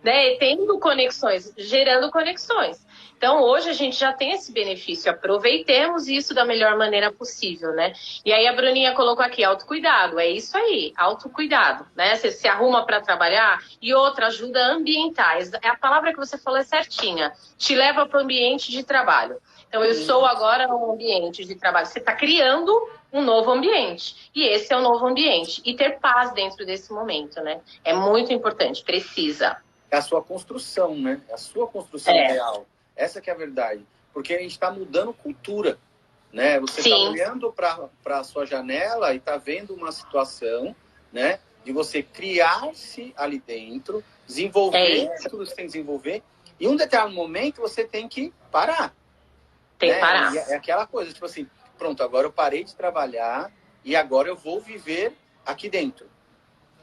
né, e tendo conexões, gerando conexões. Então, hoje a gente já tem esse benefício, aproveitemos isso da melhor maneira possível, né? E aí a Bruninha colocou aqui, autocuidado, é isso aí, autocuidado, né? Você se arruma para trabalhar e outra, ajuda ambientais. A palavra que você falou é certinha, te leva para o ambiente de trabalho. Então, eu sou agora um ambiente de trabalho. Você está criando um novo ambiente. E esse é o novo ambiente. E ter paz dentro desse momento, né? É muito importante, precisa. É a sua construção, né? É a sua construção real. Essa que é a verdade. Porque a gente está mudando cultura, né? Você está olhando para a sua janela e está vendo uma situação, né? De você criar-se ali dentro, desenvolver tudo que você tem que desenvolver. E em um determinado momento você tem que parar. Tem que parar. É aquela coisa, tipo assim, pronto, agora eu parei de trabalhar e agora eu vou viver aqui dentro.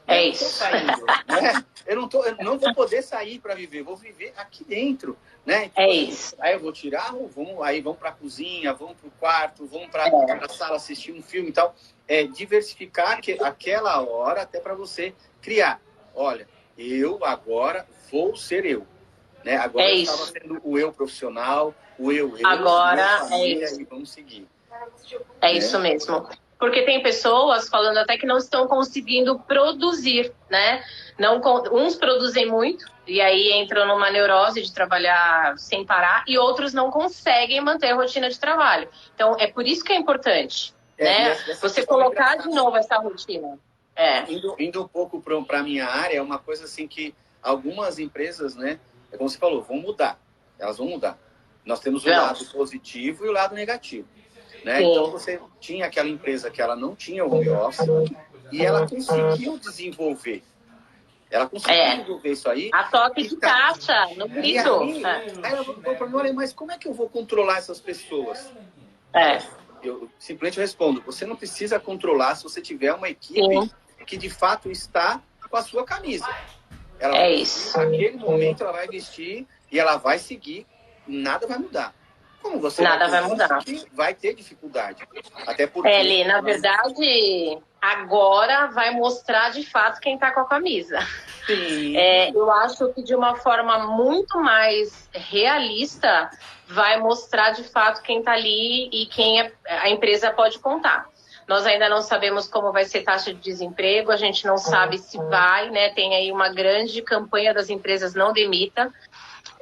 É isso. Saindo, né? Eu não vou poder sair para viver, vou viver aqui dentro, né? Então, isso. Aí eu vou tirar, vamos para a cozinha, vamos para o quarto, vamos para a sala assistir um filme e tal. Diversificar aquela hora até para você criar. Olha, eu agora vou ser eu. Né? Agora eu estava sendo o eu profissional, o eu agora família, e vamos seguir. É isso mesmo. Porque tem pessoas falando até que não estão conseguindo produzir, né? Uns produzem muito, e aí entram numa neurose de trabalhar sem parar, e outros não conseguem manter a rotina de trabalho. Então, é por isso que é importante, né? Você colocar de novo essa rotina. Indo um pouco para a minha área, é uma coisa assim que algumas empresas, né? Como você falou, vão mudar. Elas vão mudar. Nós temos o lado positivo e o lado negativo. Né? Então, você tinha aquela empresa que ela não tinha o home office e ela conseguiu desenvolver. Ela conseguiu desenvolver isso aí. A toque de caixa, no grito. Aí ela falou para mim, olha, mas como é que eu vou controlar essas pessoas? Eu simplesmente respondo, você não precisa controlar se você tiver uma equipe que de fato está com a sua camisa. Ela vai vestir, naquele momento ela vai vestir e ela vai seguir, nada vai mudar. Como você nada vai mudar. Vai ter dificuldade. Até porque... Lê, na verdade, agora vai mostrar de fato quem está com a camisa. Sim. Eu acho que de uma forma muito mais realista vai mostrar de fato quem está ali e quem a empresa pode contar. Nós ainda não sabemos como vai ser taxa de desemprego, a gente não sabe se vai, né? Tem aí uma grande campanha das empresas Não Demita.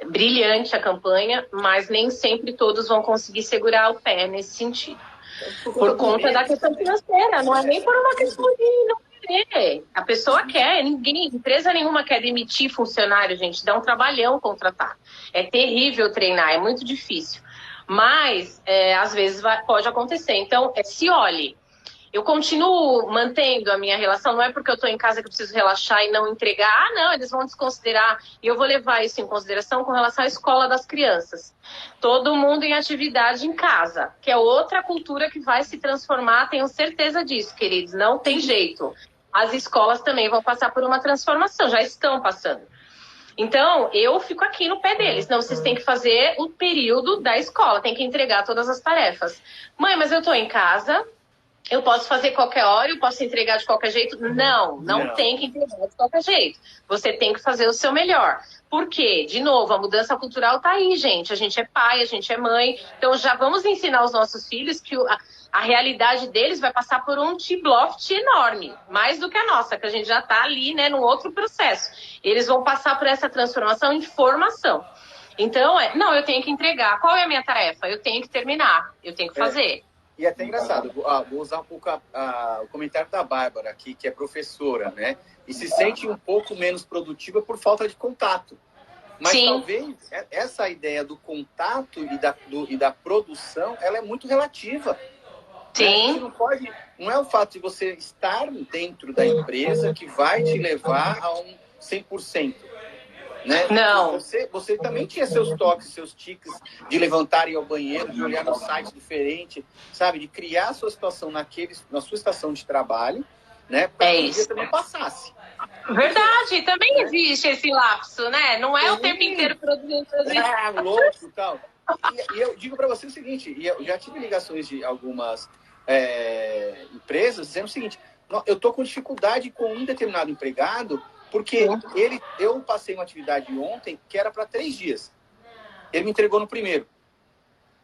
Brilhante a campanha, mas nem sempre todos vão conseguir segurar o pé nesse sentido. Por conta da questão financeira, não é nem por uma questão de não querer. A pessoa quer, empresa nenhuma quer demitir funcionário, gente, dá um trabalhão contratar. É terrível treinar, é muito difícil. Mas, às vezes, pode acontecer. Então, se olhe. Eu continuo mantendo a minha relação, não é porque eu estou em casa que eu preciso relaxar e não entregar. Ah, não, eles vão desconsiderar. E eu vou levar isso em consideração com relação à escola das crianças. Todo mundo em atividade em casa, que é outra cultura que vai se transformar, tenho certeza disso, queridos. Não tem jeito. As escolas também vão passar por uma transformação, já estão passando. Então, eu fico aqui no pé deles. Não, vocês têm que fazer o período da escola, tem que entregar todas as tarefas. Mãe, mas eu estou em casa... Eu posso fazer qualquer hora, eu posso entregar de qualquer jeito? Não tem que entregar de qualquer jeito. Você tem que fazer o seu melhor. Por quê? De novo, a mudança cultural tá aí, gente. A gente é pai, a gente é mãe. Então já vamos ensinar os nossos filhos que a realidade deles vai passar por um T-Bloft enorme. Mais do que a nossa, que a gente já tá ali, né, num outro processo. Eles vão passar por essa transformação em formação. Então, eu tenho que entregar. Qual é a minha tarefa? Eu tenho que terminar. Eu tenho que fazer. E é até engraçado, vou usar um pouco o comentário da Bárbara aqui, que é professora, né? E se sente um pouco menos produtiva por falta de contato. Mas Sim. talvez essa ideia do contato e da produção, ela é muito relativa. Sim. Né? A gente não pode, não é o fato de você estar dentro da empresa que vai te levar a um 100%. Né? Não. Você também tinha seus toques, seus tiques de levantar e ir ao banheiro, de olhar no site diferente, sabe? De criar a sua situação na sua estação de trabalho, né? Para que o dia também passasse. Verdade, também existe esse lapso, né? Não é o tempo inteiro produzindo. Louco e tal. E eu digo para você o seguinte, e eu já tive ligações de algumas empresas dizendo o seguinte, eu tô com dificuldade com um determinado empregado, porque eu passei uma atividade ontem que era para 3 dias. Ele me entregou no primeiro.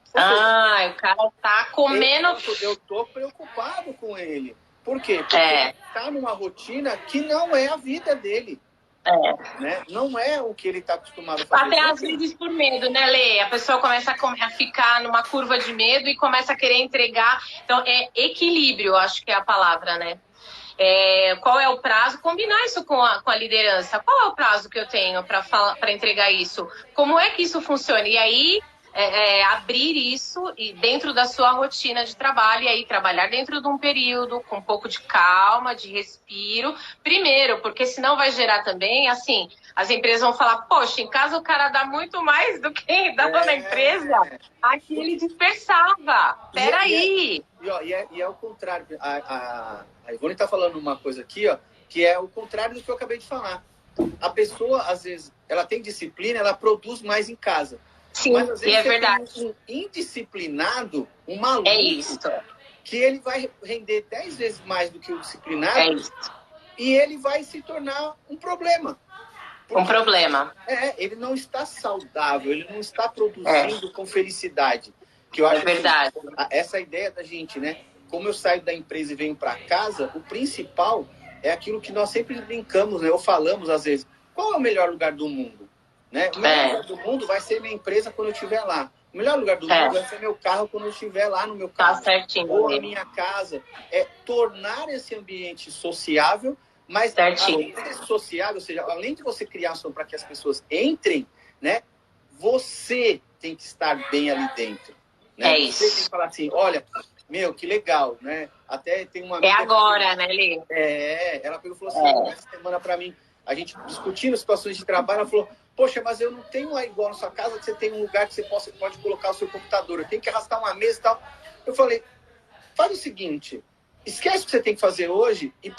O cara tá comendo... Eu tô preocupado com ele. Por quê? Porque ele tá numa rotina que não é a vida dele. Né? Não é o que ele está acostumado a fazer. Até às vezes por medo, né, Lê? A pessoa começa a ficar numa curva de medo e começa a querer entregar. Então, é equilíbrio, acho que é a palavra, né? Qual é o prazo? Combinar isso com a liderança. Qual é o prazo que eu tenho para entregar isso? Como é que isso funciona? E aí, abrir isso dentro da sua rotina de trabalho, e aí trabalhar dentro de um período com um pouco de calma, de respiro. Primeiro, porque senão vai gerar também, assim, as empresas vão falar, poxa, em casa o cara dá muito mais do que dava na empresa. Aqui ele dispersava. Peraí. E é o contrário. A Ivone está falando uma coisa aqui, ó, que é o contrário do que eu acabei de falar. A pessoa, às vezes, ela tem disciplina, ela produz mais em casa. Sim, mas às vezes é verdade. Tem um indisciplinado, um maluco, que ele vai render 10 vezes mais do que o disciplinado, e ele vai se tornar um problema. Um problema. Ele não está saudável, ele não está produzindo com felicidade. Que eu acho verdade. Que essa ideia da gente, né? Como eu saio da empresa e venho para casa, o principal é aquilo que nós sempre brincamos, né? Ou falamos às vezes. Qual é o melhor lugar do mundo? Né? O melhor lugar do mundo vai ser minha empresa quando eu estiver lá. O melhor lugar do mundo vai ser meu carro quando eu estiver lá no meu carro. Tá certinho. Ou a minha casa. É tornar esse ambiente sociável, mas além de ser sociável, ou seja, além de você criar ação para que as pessoas entrem, né? Você tem que estar bem ali dentro. Né? Você tem que falar assim, olha, meu, que legal, né? Até tem uma amiga agora, né, Lê? Ela pegou e falou assim, essa semana para mim, a gente discutindo situações de trabalho, ela falou, poxa, mas eu não tenho lá igual na sua casa, que você tem um lugar que você pode colocar o seu computador, eu tenho que arrastar uma mesa e tal. Eu falei, faz o seguinte, esquece o que você tem que fazer hoje e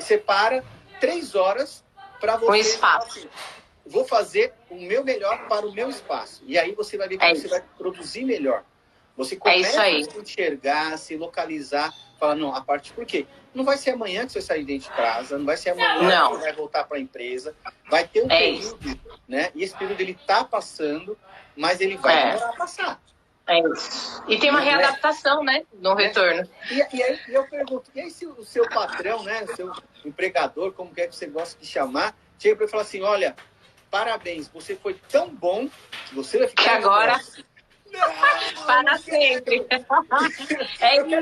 separa 3 horas para você... Um espaço. Assim, vou fazer o meu melhor para o meu espaço. E aí você vai ver que você vai produzir melhor. Você começa a se enxergar, se localizar, falar, não, a partir por quê? Não vai ser amanhã que você sair dentro de casa, não vai ser amanhã que você vai voltar para a empresa. Vai ter um período, né? E esse período ele está passando, mas ele vai demorar a passar. E tem uma readaptação, né? No retorno. E aí eu pergunto, e aí se o seu patrão, né? O seu empregador, como é que você gosta de chamar, chega para ele e fala assim, olha, parabéns, você foi tão bom que você vai ficar... Que agora... Para sempre.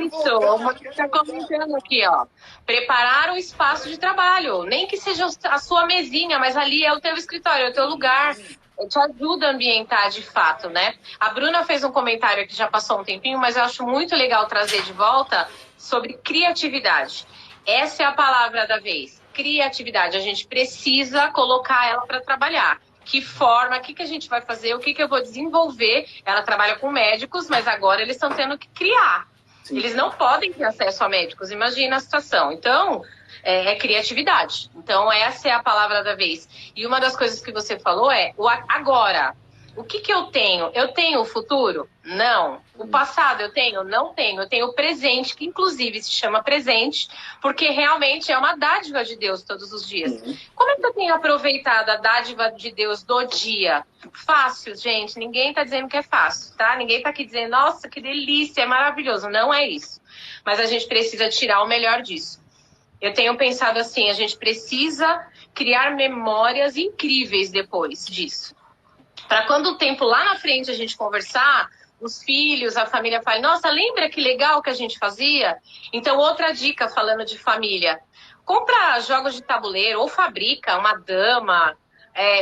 Isso. Uma que está comentando aqui, ó. Preparar o espaço de trabalho. Nem que seja a sua mesinha, mas ali é o teu escritório, é o teu lugar. Te ajuda a ambientar de fato, né? A Bruna fez um comentário que já passou um tempinho, mas eu acho muito legal trazer de volta sobre criatividade. Essa é a palavra da vez. Criatividade. A gente precisa colocar ela para trabalhar. Que forma, o que a gente vai fazer, o que eu vou desenvolver. Ela trabalha com médicos, mas agora eles estão tendo que criar. Sim. Eles não podem ter acesso a médicos, imagina a situação. Então, é criatividade. Então, essa é a palavra da vez. E uma das coisas que você falou é o agora. O que eu tenho? Eu tenho o futuro? Não. O passado eu tenho? Não tenho. Eu tenho o presente, que inclusive se chama presente, porque realmente é uma dádiva de Deus todos os dias. Como é que eu tenho aproveitado a dádiva de Deus do dia? Fácil, gente. Ninguém está dizendo que é fácil, tá? Ninguém está aqui dizendo, nossa, que delícia, é maravilhoso. Não é isso. Mas a gente precisa tirar o melhor disso. Eu tenho pensado assim, a gente precisa criar memórias incríveis depois disso. Para quando o tempo lá na frente a gente conversar, os filhos, a família fala, nossa, lembra que legal que a gente fazia? Então, outra dica falando de família, compra jogos de tabuleiro ou fabrica uma dama,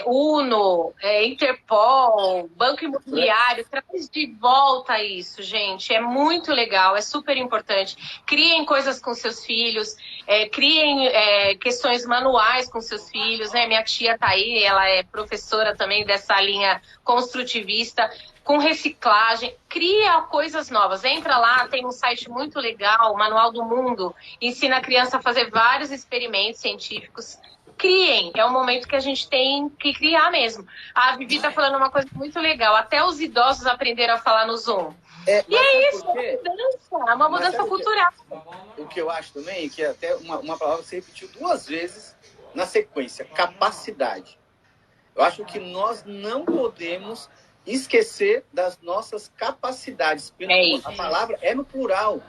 Uno, Interpol, Banco Imobiliário, traz de volta isso, gente. É muito legal, é super importante. Criem coisas com seus filhos, criem questões manuais com seus filhos, né? Minha tia tá aí, ela é professora também dessa linha construtivista, com reciclagem, cria coisas novas. Entra lá, tem um site muito legal, o Manual do Mundo, ensina a criança a fazer vários experimentos científicos. Criem, é um momento que a gente tem que criar mesmo. A Vivi está falando uma coisa muito legal, até os idosos aprenderam a falar no Zoom. E é isso, é uma mudança cultural. O que eu acho também, que até uma palavra que você repetiu 2 vezes na sequência, capacidade. Eu acho que nós não podemos esquecer das nossas capacidades. A palavra é no plural.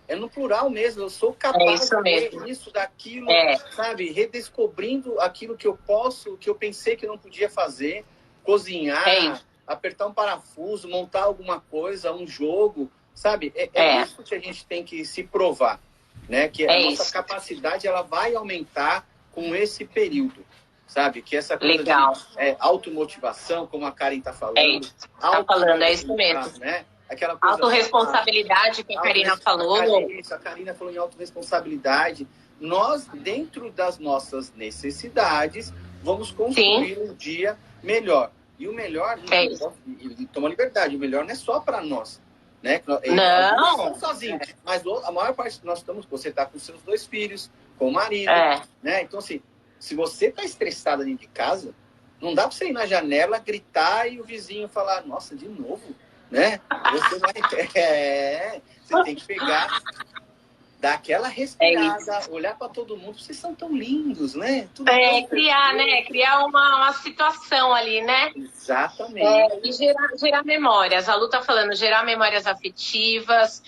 É no plural mesmo, eu sou capaz de ver isso, daquilo, sabe? Redescobrindo aquilo que eu posso, que eu pensei que não podia fazer, cozinhar, apertar um parafuso, montar alguma coisa, um jogo, sabe? Isso que a gente tem que se provar, né? Que a nossa capacidade, ela vai aumentar com esse período, sabe? Que essa coisa de automotivação, como a Karen está falando. É isso mesmo. Né? Aquela coisa, autorresponsabilidade que a Karina falou. A Karina falou em autorresponsabilidade. Nós, dentro das nossas necessidades, vamos construir um dia melhor. E o melhor, toma liberdade, o melhor não é só para nós. Né? Não. Estamos sozinhos, mas a maior parte nós estamos, você está com seus 2 filhos, com o marido, né? Então, assim, se você está estressada dentro de casa, não dá para você ir na janela, gritar e o vizinho falar, nossa, de novo? Né? Você você tem que pegar, dar aquela respirada, olhar para todo mundo, vocês são tão lindos, né? Criar uma situação ali, né? Exatamente. E gerar memórias. A Lu tá falando, gerar memórias afetivas,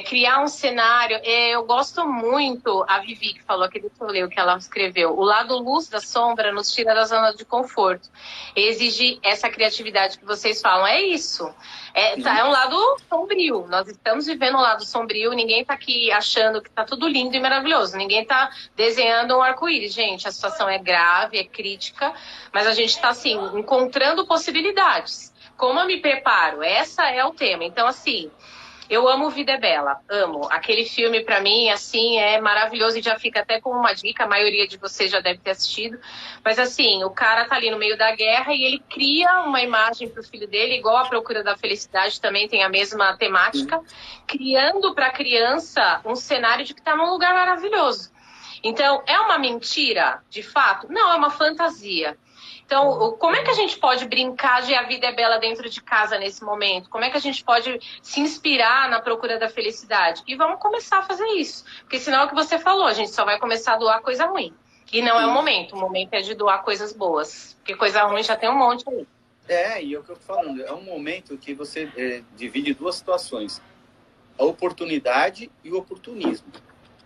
criar um cenário. Eu gosto muito, a Vivi que falou aqui, deixa eu ler o que ela escreveu. O lado luz da sombra nos tira da zona de conforto. Exige essa criatividade que vocês falam. É isso. É um lado sombrio. Nós estamos vivendo um lado sombrio. Ninguém tá aqui achando que tá tudo lindo e maravilhoso. Ninguém tá desenhando um arco-íris, gente. A situação é grave, é crítica, mas a gente tá, assim, encontrando possibilidades. Como eu me preparo? Essa é o tema. Então, assim, eu amo Vida é Bela, amo. Aquele filme, pra mim, assim, é maravilhoso e já fica até com uma dica, a maioria de vocês já deve ter assistido. Mas, assim, o cara tá ali no meio da guerra e ele cria uma imagem pro filho dele, igual A Procura da Felicidade, também tem a mesma temática, criando pra criança um cenário de que tá num lugar maravilhoso. Então, é uma mentira, de fato? Não, é uma fantasia. Então, como é que a gente pode brincar de A Vida é Bela dentro de casa nesse momento? Como é que a gente pode se inspirar na procura da felicidade? E vamos começar a fazer isso. Porque senão é o que você falou, a gente só vai começar a doar coisa ruim. E não é o momento é de doar coisas boas. Porque coisa ruim já tem um monte aí. E é o que eu tô falando, é um momento que você divide 2 situações. A oportunidade e o oportunismo.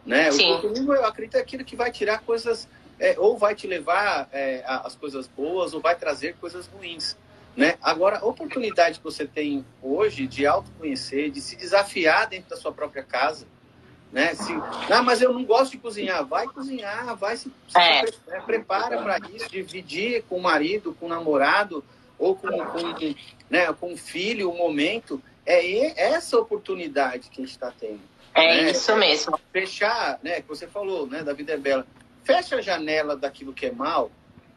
Né? O oportunismo, eu acredito, é aquilo que vai tirar coisas... ou vai te levar às coisas boas, ou vai trazer coisas ruins, né? Agora, a oportunidade que você tem hoje de autoconhecer, de se desafiar dentro da sua própria casa, né? Mas eu não gosto de cozinhar. Vai cozinhar, vai se prepara para isso, dividir com o marido, com o namorado, ou com o filho, o momento. É essa oportunidade que a gente está tendo. Isso mesmo. Fechar, né? Que você falou, né? Da Vida é Bela. Fecha a janela daquilo que é mal,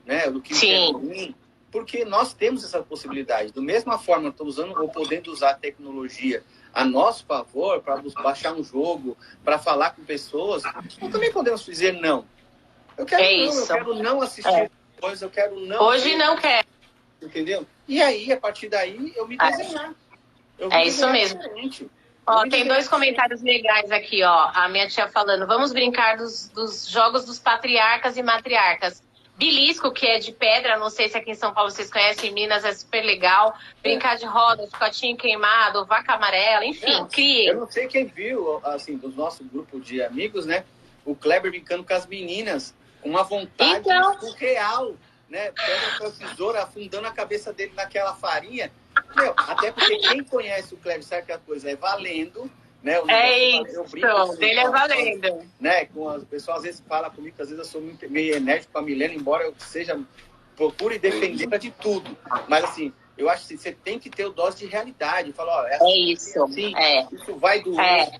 né? Do que é ruim, porque nós temos essa possibilidade. Da mesma forma, estamos usando ou podendo usar a tecnologia a nosso favor para baixar um jogo, para falar com pessoas. Nós também podemos dizer não. Eu quero não assistir coisa, eu quero não. Hoje não quero. Entendeu? E aí, a partir daí, eu me desenhar. Isso mesmo. Tem 2 comentários legais aqui, ó. A minha tia falando, vamos brincar dos jogos dos patriarcas e matriarcas. Belisco, que é de pedra, não sei se aqui em São Paulo vocês conhecem, em Minas é super legal. Brincar de roda, chicotinho queimado, vaca amarela, enfim, criem. Eu não sei quem viu, assim, do nosso grupo de amigos, né? O Kleber brincando com as meninas, com uma vontade surreal, né? Pega aquela tesoura, afundando a cabeça dele naquela farinha. Até porque quem conhece o Kleber sabe que a coisa é valendo, né? Dele é valendo. Né? O pessoal às vezes fala comigo que às vezes eu sou meio enérgico com a Milena, embora eu seja procure defender de tudo. Mas, assim, eu acho que você tem que ter o dose de realidade. Fala, ó, isso. Assim, isso vai doer.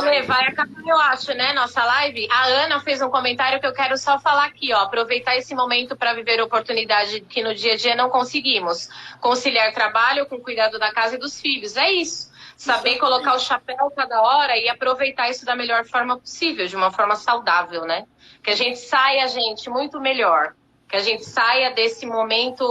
Lê, vai acabar, eu acho, né, nossa live. A Ana fez um comentário que eu quero só falar aqui, ó. Aproveitar esse momento para viver a oportunidade que no dia a dia não conseguimos. Conciliar trabalho com cuidado da casa e dos filhos. É isso. Saber colocar o chapéu cada hora e aproveitar isso da melhor forma possível, de uma forma saudável, né? Que a gente saia, gente, muito melhor. Que a gente saia desse momento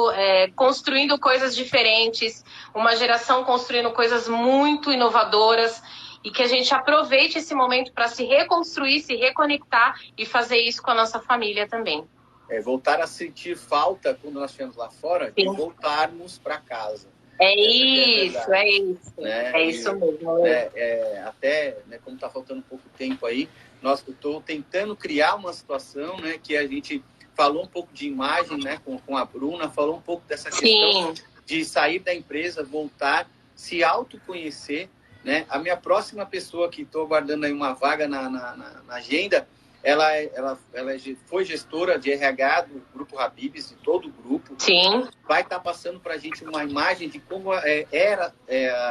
construindo coisas diferentes, uma geração construindo coisas muito inovadoras e que a gente aproveite esse momento para se reconstruir, se reconectar e fazer isso com a nossa família também. Voltar a sentir falta quando nós estivemos lá fora, de voltarmos para casa. É isso. Né? É isso mesmo. Até, né, como está faltando pouco tempo aí, eu estou tentando criar uma situação, né, que a gente falou um pouco de imagem, né, com a Bruna, falou um pouco dessa questão de sair da empresa, voltar, se autoconhecer, né? A minha próxima pessoa que estou aguardando aí uma vaga na agenda, ela foi gestora de RH do Grupo Habib's, de todo o grupo. Sim. Vai estar passando para a gente uma imagem de como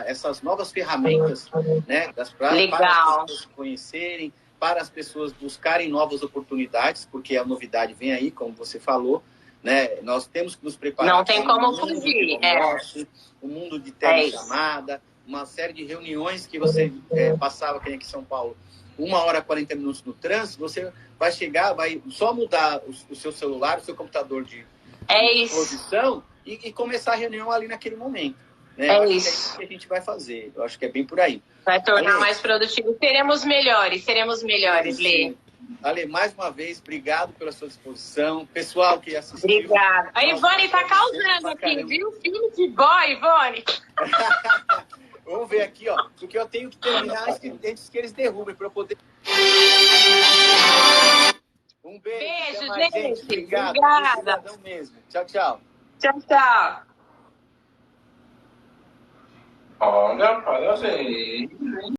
essas novas ferramentas, né, para as pessoas se conhecerem, para as pessoas buscarem novas oportunidades, porque a novidade vem aí, como você falou, né? Nós temos que nos preparar. Não tem como fugir. O mundo de telechamada, uma série de reuniões que você passava, aqui em São Paulo, 1h e 40 minutos no trânsito, você vai chegar, vai só mudar o seu celular, o seu computador de posição e começar a reunião ali naquele momento. Né? É isso. Que é isso que a gente vai fazer. Eu acho que é bem por aí. Vai tornar mais produtivo. Seremos melhores, Lê. Ale, mais uma vez, obrigado pela sua disposição. Pessoal que assistiu. Obrigada. A Ivone está causando aqui, viu? Filho de boy, Ivone. Vamos ver aqui, ó. Porque eu tenho que terminar antes que eles derrubem para eu poder. Um beijo gente. Obrigado. Obrigada. Obrigadão mesmo. Tchau, tchau. Tchau, tchau. Olha, parabéns.